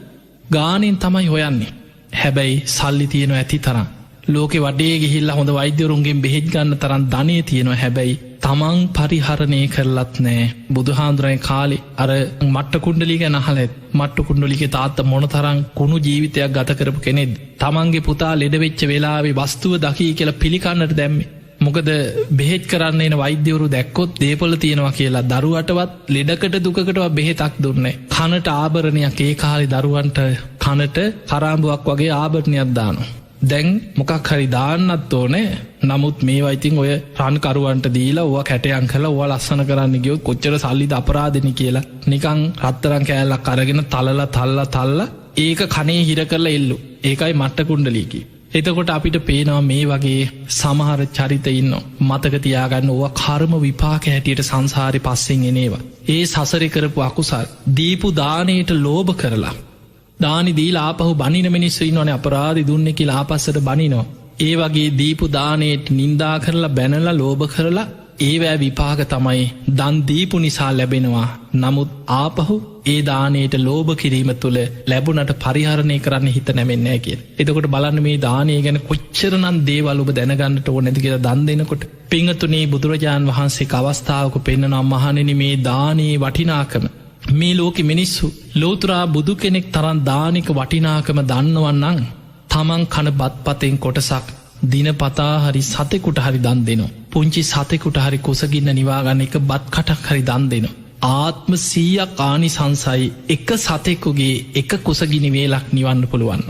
ගානෙන් තමයි හොයන්නේ. හැබැයි සල්ලි තියෙනවා ඇති තරම්. ලෝකෙ වඩේ ගිහිල්ලා හොඳ වෛද්‍යවරුන්ගෙන් බෙහෙත් ගන්න තරම් ධනය තියෙනවා හැබැයි තමන් පරිහරණය කරලත් නෑ. බුදුහාන්දුරයි කාලේ අර මට්ට කුණ්ඩලි ගැන අහලත් මට්ට කුණ්ඩලිගේ තාත්ත මොන තරම් කුණු ජීවිතයක් ගත කරපු කෙනෙක්. තමන්ගේ පුතා ලෙඩවෙච්ච වෙලාවේ වස්තුව දකී කියලා පිළිකන්නට දැම්මේ. මොකද බෙහෙත් කරන්න එන වෛද්‍යවරු දැක්කොත් දේපොල තියෙනවා කියලා දරුවටවත් ලෙඩකට දුකටව බෙහෙතක් දුන්නේ. කනට ආභරණයක් ඒ කාලි දරුවන්ට කනට කරාම්බුවක් වගේ ආභරණයක් දානවා. දැන් මොකක් හරි දාන්නත් ඕනේ. නමුත් මේ වයිතින් ඔය රන්කරුවන්ට දීලා ඔවා කැටයන් කළ ඔවා ලස්සන කරන්න ගියොත් කොච්චර සල්ලිද අපරාධන කියලා නිකං රත්තරන් කෑල්ලක් අරගෙන තල්ල ඒක කනේ හිර කරලා එල්ලු. ඒකයි මට්ට කුණ්ඩලීකි. එතකොට අපිට පේනවා මේ වගේ සමහර චරිත ඉන්න මතක තියාගන්න ඕවා කර්ම විපාක හැටියට සංසාරි පස්සෙන් එනේවා. ඒ සසරි කරපු අකුසල් දීපු දානයට ලෝභ කරලා දානි දීලා ආපහු බනින මිනිස්සු ඉන්නවනේ අපරාධි දුන්නේ කියලා ආපස්සට බනිනවා. ඒ වගේ දීපු දානයට නින්දා කරලා බැනලා ලෝභ කරලා ඒවෑ විපාක තමයි දන් දීපු නිසා ලැබෙනවා. නමුත් ආපහු ඒ දානයට ලෝභ කිරීම තුළ ලැබුණට පරිහරණය කරන්න හිත නැමෙන්නේ කිය. එතකොට බලන්න මේ දානය ගැන කොච්චරනම් දේවල් ඔබ දැනගන්නට ඕ නැති කියලා දන් දෙනකොට පිංහතුනේ බුදුරජාණන් වහන්සේ අවස්ථාවක පෙන්න්නනම් මහණෙනි මේ දානයේ වටිනාකම මේ ලෝකෙ මිනිස්සු ලෝතුරා බුදු කෙනෙක් තරන් දානික වටිනාකම දන්නවන්නන් තමන් කන බත්පතෙන් කොටසක් දිනපතා හරි සතෙකුට හරි දන් දෙනවා. පුංචි සතෙකුට හරි කුසගින්න නිවාගන්න එක බත් කටක් හරි දන් දෙනවා. ආත්ම 100ක් ආනිසංසයි එක සතෙකුගේ එක කුසගිනි වේලක් නිවන්න පුළුවන්න.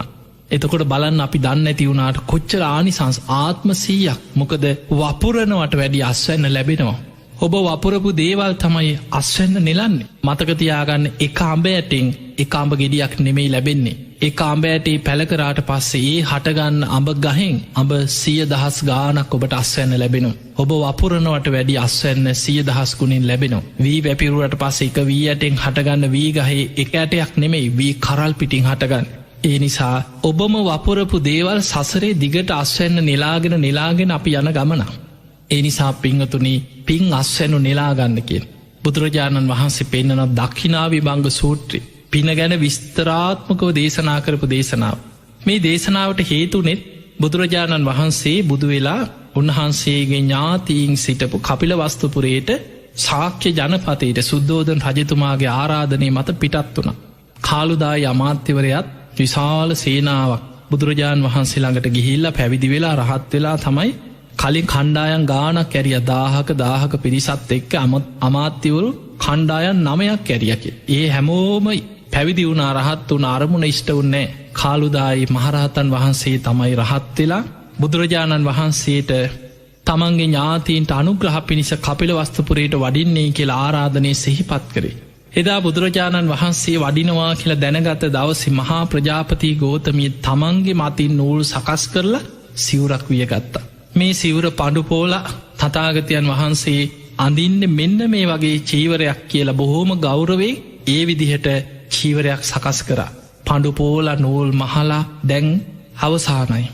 එතකොට බලන්න අපි දන්න ඇති වුණාට කොච්චර ආනිසංස් ආත්ම 100ක් මොකද වපුරනවට වැඩි අස්වැන්න ලැබෙනවා. ඔබ වපුරපු දේවල් තමයි අස්වැන්න නෙලන්නේ. මතකතියාගන්න එක අඹ ඇටිං එක අඹ ගෙඩියක් නෙමෙයි ලැබෙන්නේ. එක අඹෑටේ පැළකරාට පස්සේ ඒ හටගන්න අඹ ගහෙන් අඹ 100,000 ගානක් ඔබට අස්වැන්න ලැබෙනු. ඔබ වපුරනවට වැඩි අස්වැන්න 100,000 ගුණින් ලැබෙනවා. වී වැපිරුවට පස්සේ එක වී ඇටෙන් හටගන්න වී ගහේ එක ඇටයක් නෙමෙයි වී කරල් පිටින් හටගන්න. ඒ නිසා ඔබම වපුරපු දේවල් සසරේ දිගට අස්වැන්න නෙලාගෙන අපි යන ගමන. ඒ නිසා පිංහතුනි පින් අස්වැනු නෙලාගන්න කියෙන්. බුදුරජාණන් වහන්සේ පෙන්න්නන දක්ෂිනාවි බංග සූත්‍රී පින ගැන විස්තරාත්මකව දේශනා කරපු දේශනාව. මේ දේශනාවට හේතුනෙත් බුදුරජාණන් වහන්සේ බුදුවෙලා උන්වහන්සේගේ ඥාතීන් සිටපු කපිල වස්තුපුරයට ශාක්‍ය ජනපතයට සුද්දෝදන රජතුමාගේ ආරාධනය මත පිටත් වුණ. කාලුදායි අමාත්‍යවරයත් විශාල සේනාවක් බුදුරජාණන් වහන්සේ ළඟට ගිහිල්ල පැවිදි වෙලා රහත් වෙලා තමයි කලින් කණ්ඩායන් ගානක් කැරිය 1000ක පිරිසත් එක්ක අමාත්‍යවරු කණ්ඩායන් 9ක් කැරියකි. ඒ හැමෝම පැවිදි වුණ රහත් වුණ අරමුණ ඉෂ්ට වන්නේ කාලුදායි මහරහතන් වහන්සේ තමයි රහත් වෙලා බුදුරජාණන් වහන්සේට තමන්ගේ ඥාතීන්ට අනුග්‍රහ පිණිස කපිල වස්තුපුරයට වඩින්නේ කියලා ආරාධනය සිහිපත් කරේ. එදා බුදුරජාණන් වහන්සේ වඩිනවා කියලා දැනගත දවසි මහා ප්‍රජාපති ගෝතමිය තමන්ගේ මතින් නූල් සකස් කරලා සිවුරක් වියගත්තා. මේ සිවුර පඩුපෝල තථාගතයන් වහන්සේ අඳින්න මෙන්න මේ වගේ චීවරයක් කියලා බොහෝම ගෞරවේ ඒ විදිහට චීවරයක් සකස් කරා. පඩුපෝල නූල් මහලා දැන් අවසානයි.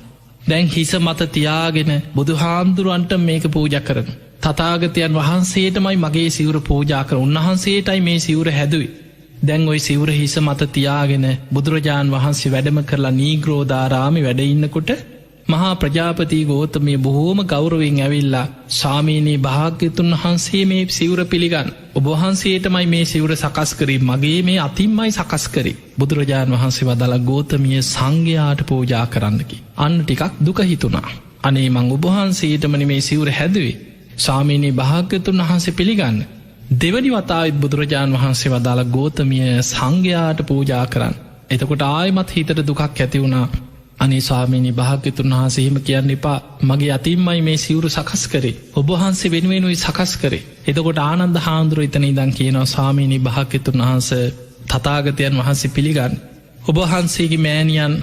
දැන් හිස මත තියාගෙන බුදුහාමුදුරුවන්ට මේක පූජ කරන. තථාගතයන් වහන්සේටමයි මගේ සිවුර පූජා කර උන්වහන්සේටයි මේ සිවුර හැදුවේ. දැන් ඔයි සිවුර හිස මත තියාගෙන බුදුරජාණන් වහන්සේ වැඩම කරලා නීග්‍රෝධාරාමි වැඩඉන්නකොට මහා ප්‍රජාපති ගෝතමය බොහෝම ගෞරවෙන් ඇවිල්ලා ස්වාමීනී භාග්‍යතුන් වහන්සේ මේ සිවුර පිළිගන්න. ඔබහන්සේටමයි මේ සිවුර සකස් කරී මගේ මේ අතින්මයි සකස් කරේ. බුදුරජාණන් වහන්සේ වදලා ගෝතමිය සංඝයාට පූජා කරන්නකි. අන්න ටිකක් දුක හිතුනා. අනේ මං ඔබහන්සේටමනි මේ සිවුර හැදුවේ. ස්වාමීනී භාග්‍යතුන් වහන්සේ පිළිගන්න. දෙවනි වතාවත් බුදුරජාණන් වහන්සේ වදාළ ගෝතමිය සංඝයාට පූජා කරන්න. එතකොට ආයමත් හිතට දුකක් ඇති වුණා. අනේ ස්වාමීනි භාග්‍යතුන් වහන්සේම කියන්න එපා මගේ අතින්මයි මේ සිවුරු සකස් කරේ. ඔබහන්සේ වෙනුවෙනුයි සකස් කරේ. එතකොට ආනන්ද හාමුදුරුවෝ එතන ඉඳන් කියනවා ස්වාමීනි භාග්‍යතුන් වහන්සේ තථාගතයන් වහන්සේ පිළිගන්න. ඔබහන්සේගේ මෑණියන්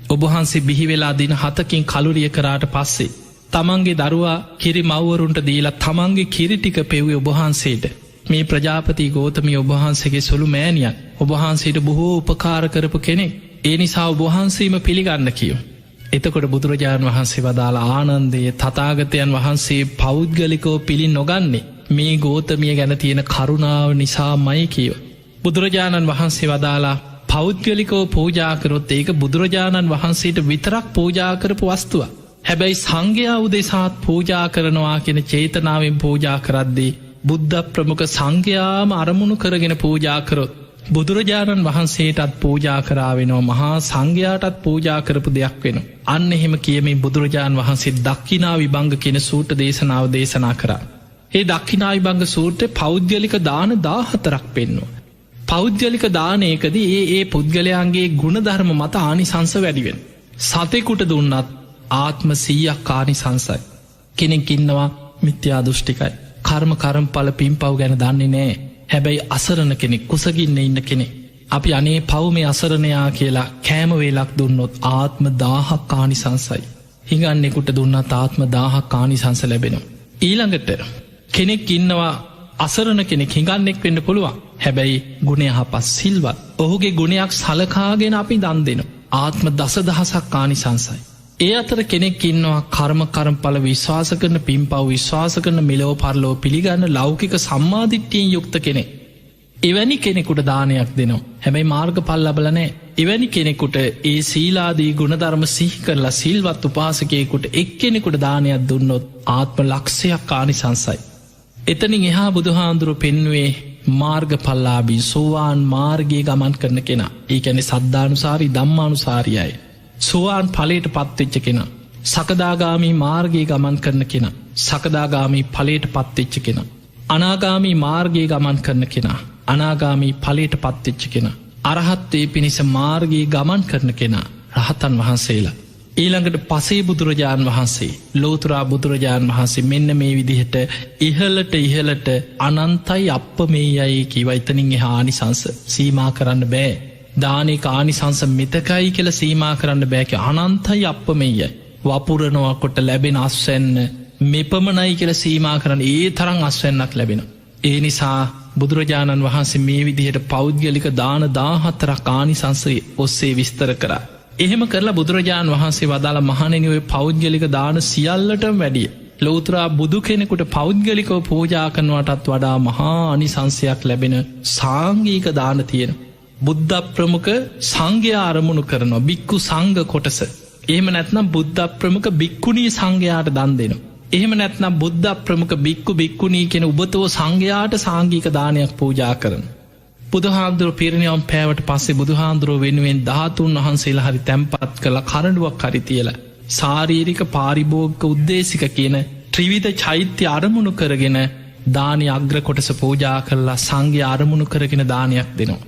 ඔබහන්සේ බිහි වෙලා දින 7කින් කලුරිය කරාට පස්සේ තමන්ගේ දරුවා කිරි මව්වරුන්ට දීලා තමන්ගේ කිරි ටික පෙව්වේ ඔබහන්සේට. මේ ප්‍රජාපති ගෝතමිය ඔබහන්සේගේ සුළු මෑණියන් ඔබහන්සේට බොහෝ උපකාර කරපු කෙනෙක්. ඒ නිසා ඔබහන්සේම පිළිගන්න කියෝ. එතකොට බුදුරජාණන් වහන්සේ වදාලා ආනන්දයේ තථාගතයන් වහන්සේ පෞද්ගලිකෝ පිළි නොගන්නේ මේ ගෝතමිය ගැන තියෙන කරුණාව නිසා මයි කියෝ. බුදුරජාණන් වහන්සේ වදාලා පෞද්ගලිකෝ පූජාකරොත් ඒක බුදුරජාණන් වහන්සේට විතරක් පූජාකරපු වස්තුව. හැබැයි සංඝයා උදෙසාත් පූජා කරනවා කියෙන චේතනාවෙන් පූජා කරද්දී බුද්ධ ප්‍රමුඛ සංඝයාම අරමුණු කරගෙන පූජාකරොත් බුදුරජාණන් වහන්සේටත් පූජා කරාවෙනවා මහා සංඝයාටත් පූජා කරපු දෙයක් වෙන. අන්න එහෙම කියමින් බුදුරජාණන් වහන්සේ දක්ඛිනා විභංග කියන සූට දේශනාව දේශනා කරා. ඒ දක්ඛිනා විභංග සූත්‍රයේ පෞද්ගලික දාන 14ක් පෙන්වනවා. පෞද්ගලික දානයකදී ඒ පුද්ගලයන්ගේ ගුණධර්ම මත ආනිසංස වැඩිවෙන. සතෙකුට දුන්නත් ආත්ම 100ක් ආනිසංසයි. කෙනෙක් ඉන්නවා මිත්‍යා දෘෂ්ටිකයි. කර්මඵල පින්පව් ගැන දන්නේ නෑ. හැබැයි අසරණ කෙනෙක් කුසගින්න ඉන්න කෙනෙ. අපි අනේ පව් මේ අසරණයා කියලා කෑමවේලක් දුන්නොත් ආත්ම 1000ක් ආනිසංසයි. හිඟන්නෙකුට දුන්නත් ආත්ම 1000ක් ආනිසංස ලැබෙනවා. ඊළඟට කෙනෙක් ඉන්නවා අසරණ කෙනෙක් හිඟන්නෙක් වෙන්න පුළුවන්. හැබැයි ගුණය හපස් සිල්වත්. ඔහුගේ ගුණයක් සලකාගෙන අපි දන් දෙනවා. ආත්ම 10,000ක් ආනිසංසයි. ඒ අතර කෙනෙක් ඉන්නවා කර්මඵල විශ්වාස කරන පින්පව් විශ්වාස කරන මෙලොව පරලොව පිළිගන්න ලෞකික සම්මාදිට්ඨියෙන් යුක්ත කෙනෙක්. එවැනි කෙනෙකුට දානයක් දෙනවා. හැබැයි මාර්ගඵල ලබලා නැහැ. එවැනි කෙනෙකුට ඒ සීලාදී ගුණධර්ම සිහි කරලා සිල්වත් උපාසකයෙකුට එක්කෙනෙකුට දානයක් දුන්නොත් ආත්ම ලක්ෂයක් ආනිසංසයි. එතනින් එහා බුදුහාඳුරු පෙන්වේ මාර්ගඵලලාභී සෝවාන් මාර්ගයේ ගමන් කරන කෙනා. ඒ කියන්නේ සද්ධානුසාරී ධම්මානුසාරියයි. සෝවාන් ඵලයට පත්වෙච්ච කෙනා. සකදාගාමී මාර්ගයේ ගමන් කරන කෙනා. සකදාගාමී ඵලයට පත්වෙච්ච කෙනා. අනාගාමී මාර්ගයේ ගමන් කරන කෙනා. අනාගාමී ඵලයට පත්වෙච්ච කෙනා. අරහත්වේ පිණිස මාර්ගයේ ගමන් කරන කෙනා. රහතන් වහන්සේලා. ඊළඟට පසේ බුදුරජාණන් වහන්සේ ලෝතුරා බුදුරජාණන් වහන්සේ මෙන්න මේ විදිහට ඉහලට අනන්තයි අප මේ යයි කිව එතනින් එහා ආනිසංස සීමා කරන්න බෑ. දානක ආනිසංස මෙතකයි කියල සීමා කරන්න බෑක අනන්තයි අප මෙයයි. වපුරනවා කොට ලැබෙන අස්වැන්න මෙපමණයි කියල සීමා කරන්න ඒ තරං අස්වැන්නක් ලැබෙන. ඒ නිසා බුදුරජාණන් වහන්සේ මේ විදිහට පෞද්ගලික දාන 14 ආනිසංසය ඔස්සේ විස්තර කරා. එහෙම කරලා බුදුරජාණන් වහන්සේ වදාළ මහණෙනි පෞද්ගලික දාන සියල්ලට වැඩිය ලෝතුරා බුදු කෙනෙකුට පෞද්ගලිකව පූජා කරනවටත් වඩා මහා අනිසංසයක් ලැබෙන සාංගීක දාන තියෙන. බුද්ධ ප්‍රමුඛ සංඝයා අරමුණු කරනවා බික්කු සංඝ කොටස. එහෙම නැත්නම් බුද්ධ ප්‍රමුඛ බික්කුණී සංඝයාට දන් දෙනවා. එහෙම නැත්නම් බුද්ධ ප්‍රමුඛ බික්කු බික්කුණී කියන උබතෝ සංඝයාට සාංගීක දානයක් පූජා කරන. බුදුහාන්දුර පිරිනිවම් පෑවට පස්සේ බුදුහාන්දුරුව වෙනුවෙන් 13 වහන්සේලා හරි තැන්පත් කළ කරඩුවක් හරි තියලා ශාරීරික පාරිභෝගික උද්දේශික කියන ත්‍රිවිධ චෛත්‍ය අරමුණු කරගෙන දානි අග්‍ර කොටස පූජා කරලා සංඝයා අරමුණු කරගෙන දානයක් දෙනවා.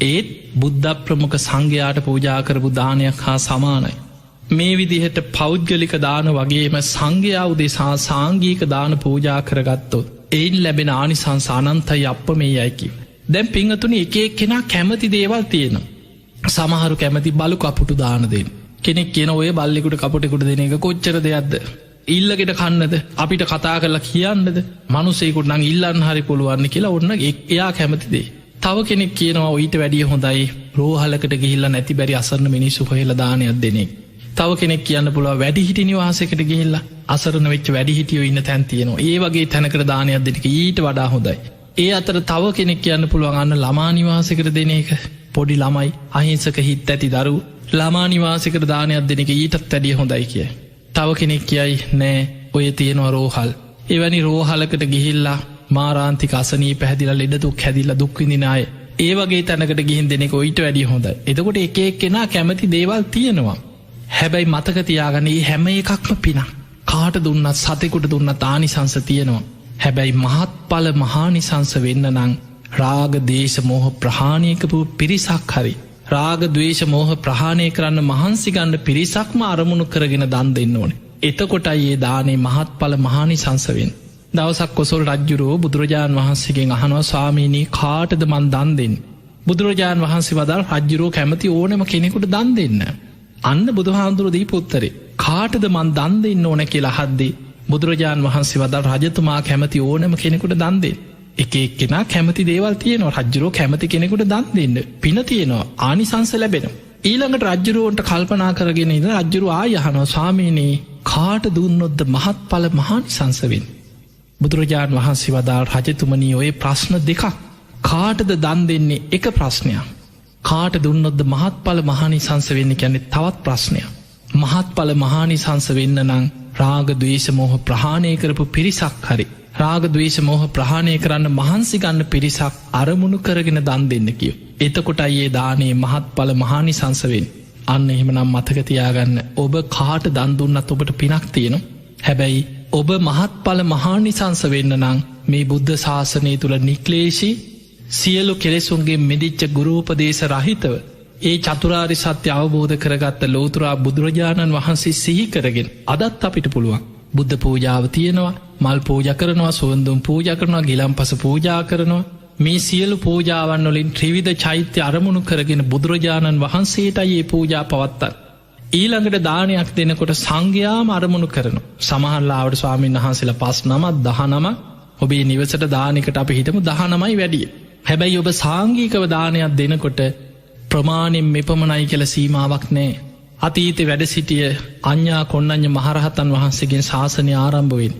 ඒත් බුද්ධ ප්‍රමුඛ සංඝයාට පූජා කරපු දානයක් හා සමානයි. මේ විදිහට පෞද්ගලික දාන වගේම සංඝයා උදෙසා සාංගික දාන පූජා කරගත්තොත් එයින් ලැබෙන ආනිසංස අනන්තයි අප මේ යයි කිව්වේ. දැන් පිංගතුනි එක එක්කෙනා කැමති දේවල් තියෙනවා. සමහරු කැමති බලු කපුටු දාන දෙන්න. කෙනෙක් කියන ඔය බල්ලෙකුට කපුටෙකුට දෙන එක කොච්චර දෙයක්ද? ඉල්ලකට කන්නද? අපිට කතා කරලා කියන්නද? මිනිසෙකුට නම් ඉල්ලන්න හරි පුළුවන් කියලා ඔන්න එයා කැමති දේ. තව කෙනෙක් කියනවා ඊට වැඩිය හොඳයි රෝහලකට ගිහිල්ලා නැති බැරි අසරණ මිනිස්සු හොයලා දානයක් දෙන එක. තව කෙනෙක් කියන්න පුළුවන් වැඩිහිටි නිවාසයකට ගිහිල්ලා අසරණ වෙච්ච වැඩිහිටියෝ ඉන්න තැන් තියෙනවා. ඒ වගේ තැනකට දානයක් දෙන එක ඊට වඩා හොඳයි. ඒ අතර තව කෙනෙක් කියන්න පුළුවන් අන්න ළමා නිවාසයකට දෙන එක. පොඩි ළමයි අහිංසක හිත් ඇති දරු ළමා නිවාසයකට දානයක් දෙන එක ඊටත් වැඩිය හොඳයි කිය. තව කෙනෙක් කියයි නෑ ඔය තියෙනවා රෝහල්. එවැනි රෝහලකට ගිහිල්ලා මාරාන්තික අසනීප හැදිලා ලෙඩ දුක් හැදිලා දුක් විඳින අය ඒ වගේ තැනකට ගිහින් දෙන එක ඊට වැඩිය හොඳයි. එතකොට එක එක්කෙනා කැමති දේවල් තියෙනවා. හැබැයි මතක තියාගන්න මේ හැම එකක්ම පිනක්. කාට දුන්නත් සතෙකුට දුන්නත් ආනිසංස තියෙනවා. හැබැයි මහත්ඵල මහානිසංස වෙන්න නං රාග දේශ මෝහ ප්‍රහාණයකපු පිරිසක් හරි රාග දවේශ මෝහ ප්‍රහාණය කරන්න මහන්සිගන්න පිරිසක්ම අරමුණු කරගෙන දන් දෙන්න ඕන. එතකොටයි ඒ දානේ මහත්ඵල මහානිසංසවෙන්. දවසක් කොසොල් රජ්ජුරුවෝ බුදුරජාණන් වහන්සේගෙන් අහනවා ස්වාමීනී කාටද මන් දන් දෙන්න. බුදුරජාණන් වහන්සේ වදාල් රජ්ජුරුවෝ කැමති ඕනම කෙනෙකුට දන් දෙන්න. අන්න බුදුහාමුදුරුවෝ දීපු උත්තරේ කාටද මන් දන් දෙන්න ඕන කියලා අහද්දී බුදුරජාණන් වහන්සේ වදාල් රජතුමා කැමති ඕනම කෙනෙකුට දන් දෙන්න. එක එක්කෙනා කැමති දේවල් තියෙනවා. රජ්ජුරුවෝ කැමති කෙනෙකුට දන් දෙන්න පින තියෙනවා ආනිසංස ලැබෙනවා. ඊළඟට රජ්ජුරුවන්ට කල්පනා කරගෙන ඉඳ රජ්ජුරුවෝ ආය අහනවා ස්වාමීනී කාට දුන්නොත්ද මහත්ඵල මහානිසංස වෙන්නේ. බුදුරජාණන් වහන්සේ වදාල් රජතුමනී ඔය ප්‍රශ්න දෙකක්. කාටද දන් දෙන්නේ එක ප්‍රශ්නයක්. කාට දුන්නොත්ද මහත්ඵල මහානිසංස වෙන්න කියන්නේ තවත් ප්‍රශ්නයක්. මහත්ඵල මහානිසංස වෙන්න නං රාග දවේශ මෝහ ප්‍රහාණය කරපු පිරිසක් හරි රාග දවේශ මෝහ ප්‍රහාණය කරන්න මහන්සි ගන්න පිරිසක් අරමුණු කරගෙන දන් දෙන්න කියෝ. එතකොටයි ඒ දානේ මහත්ඵල මහානිසංස වෙන්නේ. අන්න එහෙමනම් මතක තියාගන්න ඔබ කාට දන් දුන්නත් ඔබට පිනක් තියෙනවා. හැබැයි ඔබ මහත්ඵල මහානිසංස වෙන්න නං මේ බුද්ධ ශාසනය තුළ නික්ලේශී සියලු කෙලෙසුන්ගේ මෙදිච්ච ගුරූපදේශ රහිතව ඒ චතුරාරි සත්‍ය අවබෝධ කරගත්ත ලෝතුරා බුදුරජාණන් වහන්සේ සිහි කරගෙන අදත් අපිට පුළුවන්. බුද්ධ පූජාව තියෙනවා මල් පූජ කරනවා සුවඳුම් පූජ කරනවා ගිලම් පස පූජා කරනවා. මේ සියලු පූජාවන් වලින් ත්‍රිවිධ චෛත්‍ය අරමුණු කරගෙන බුදුරජාණන් වහන්සේටයි ඒ පූජා පවත්තන්. ඊළඟට දානයක් දෙනකොට සංඝයාම අරමුණු කරනවා. සමහරලාවට ස්වාමීන් වහන්සේලා 5 නමක් 19 ඔබේ නිවසට දානයකට අපි හිතමු 19යි වැඩිය. හැබැයි ඔබ සාංගිකව දානයක් දෙනකොට ප්‍රමාණයෙන් මෙපමණයි කියලා සීමාවක් නෑ. අතීතෙ වැඩ සිටිය අඥා කොන්නඥ මහරහතන් වහන්සේගෙන් ශාසනය ආරම්භවෙන්.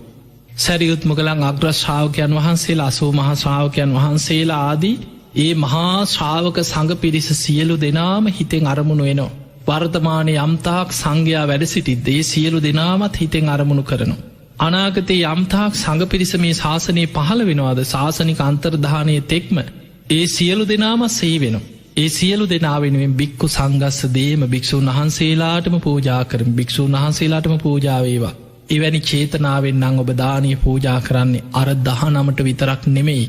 සැරියුත් මොගලන් අග්‍රශ්‍රාවකයන් වහන්සේලා අසූ මහශ්‍රාවකයන් වහන්සේලා ආදී ඒ මහා ශ්‍රාවක සඟ පිරිස සියලු දෙනාම හිතෙන් අරමුණු වෙනවා. වර්තමානය යම්තාක් සංඝයා වැඩ සිටිද්දේ සියලු දෙනාමත් හිතෙන් අරමුණු කරනු. අනාගතයේ යම්තාක් සඟ පිරිස මේ ශාසනය පහළ වෙනවාද ශාසනික අන්තර්ධානය තෙක්ම ඒ සියලු දෙනාමත් සෙහි වෙන. ඒ සියලු දෙනා වෙනුවෙන් බික්කු සංගස්ස දේම භික්‍ෂූන් වහන්සේලාටම පූජා කරම භික්‍ෂූන් වහන්සේලාටම පූජාවේවා. එවැනි චේතනාවෙන් නං ඔබ දානය පූජා කරන්නේ අර 19ට විතරක් නෙමෙයි.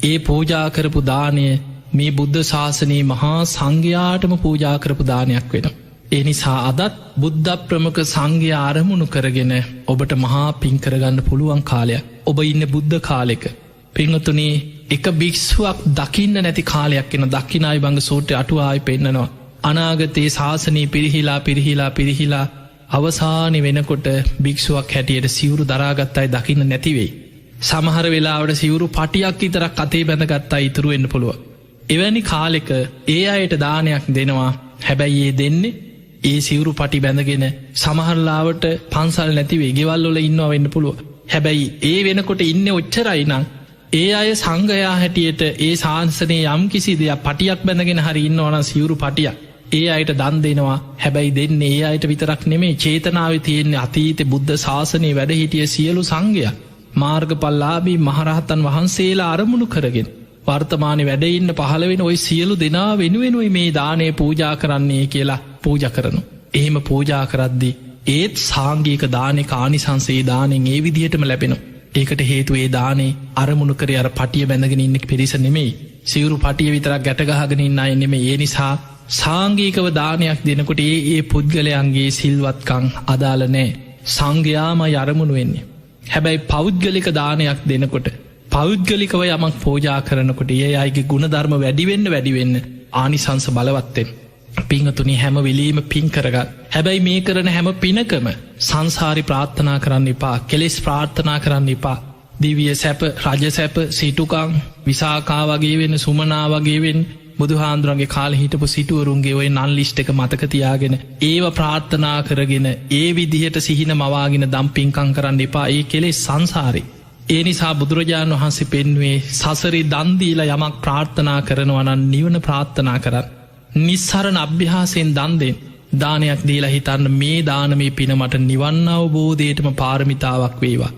ඒ පූජා කරපු දානය මේ බුද්ධ ශාසනයේ මහා සංඝයාටම පූජා කරපු දානයක් වෙන. ඒ නිසා අදත් බුද්ධ ප්‍රමුඛ සංඝය අරමුණු කරගෙන ඔබට මහා පින් කරගන්න පුළුවන් කාලයක්. ඔබ ඉන්න බුද්ධ කාලෙක. පිංහතුනේ එක භික්ෂුවක් දකින්න නැති කාලයක් එන දක්කිනායි බංග සූට්‍ර අටුවායි පෙන්න්නනවා. අනාගතයේ ශාසනී පිරිහිලා අවසානි වෙනකොට භික්ෂුවක් හැටියට සිවුරු දරාගත්තයි දකින්න නැතිවෙයි. සමහර වෙලාවට සිවුරු පටියක් ඉතරක් අතේ බැඳගත්තා ඉතුරුවෙන්න පුළුව. එවැනි කාලෙක ඒ අයට දානයක් දෙනවා හැබැයි ඒ දෙන්නේ ඒ සිවුරු පටි බැඳගෙන සමහරලාවට පන්සල් නැතිවේ ගෙවල්ලොල ඉන්නවා වෙන්න පුළුව. හැබැයි ඒ වෙනකොට ඉන්න ඔච්චරයිනං ඒ අය සංඝයා හැටියට ඒ සාන්සනය යම් කිසි දෙයක් පටියක් බැඳගෙන හරි ඉන්නවන සිවුරු පටියක් ඒ අයට දන් දෙනවා හැබැයි දෙන්න ඒ අයට විතරක් නෙමේ චේතනාව තියෙන්නේ අතීත බුද්ධ ශාසනය වැඩ හිටිය සියලු සංඝය මාර්ගපල්ලාබී මහරහතන් වහන්සේලා අරමුණු කරගෙන වර්තමානය වැඩඉන්න පහළවෙන ඔයි සියලු දෙනා වෙනුවෙනුයි මේ දානය පූජා කරන්නේ කියලා පූජ කරනු. එහෙම පූජා කරද්දි ඒත් සාංගීක දානෙ කානිසංසේ දානෙන් ඒ විදිහටම ලැබෙන. ඒකට හේතුවේ දානේ අරමුණු කර අර පටිය බැඳගෙන ඉන්නෙක් පිරිස නෙමෙයි සිවුරු පටිය විතරක් ගැටගහගෙන අය නෙමේ ඒ නිසා සාංගීකව දානයක් දෙනකොට ඒ පුද්ගලයන්ගේ සිල්වත්කං අදාල නෑ සංඝයාම අරමුණු වෙන්නේ. හැබැයි පෞද්ගලික දානයක් දෙනකොට පෞද්ගලිකව යමක් පෝජා කරනකොට ඒ අයිගේ ගුණධර්ම වැඩිවෙන්න ආනිසංස බලවත්තෙන්. පිංහතුනි හැම විලීම පින් කරගත් හැබැයි මේ කරන හැම පිනකම සංසාරි ප්‍රාර්ථනා කරන්න එපා කෙලෙස් ප්‍රාර්ථනා කරන්න එපා දිවිය සැප රජ සැප සිටුකං විසාකා වගේ වෙන සුමනා වගේවෙන් බුදුහාන්දුරන්ගේ කාල හිටපු සිටුවරුන්ගේ ඔය නල් ලිස්්ට එක මතකතියාගෙන ඒව ප්‍රාර්ථනා කරගෙන ඒ විදිහට සිහින මවාගෙන දම්පින්කං කරන්න එපා ඒ කෙලෙස් සංසාරි. ඒ නිසා බුදුරජාණන් වහන්සේ පෙන්වේ සසරි දන්දීල යමක් ප්‍රාර්ථනා කරනවනන් නිවන ප්‍රාර්ථනා කරන්න. නිස්සරණ අභ්‍යාසයෙන් දන්දෙන් දානයක් දීලා හිතන්න මේ දානමේ පිනමට නිවන්න අවබෝධයටම පාරමිතාවක් වේවා.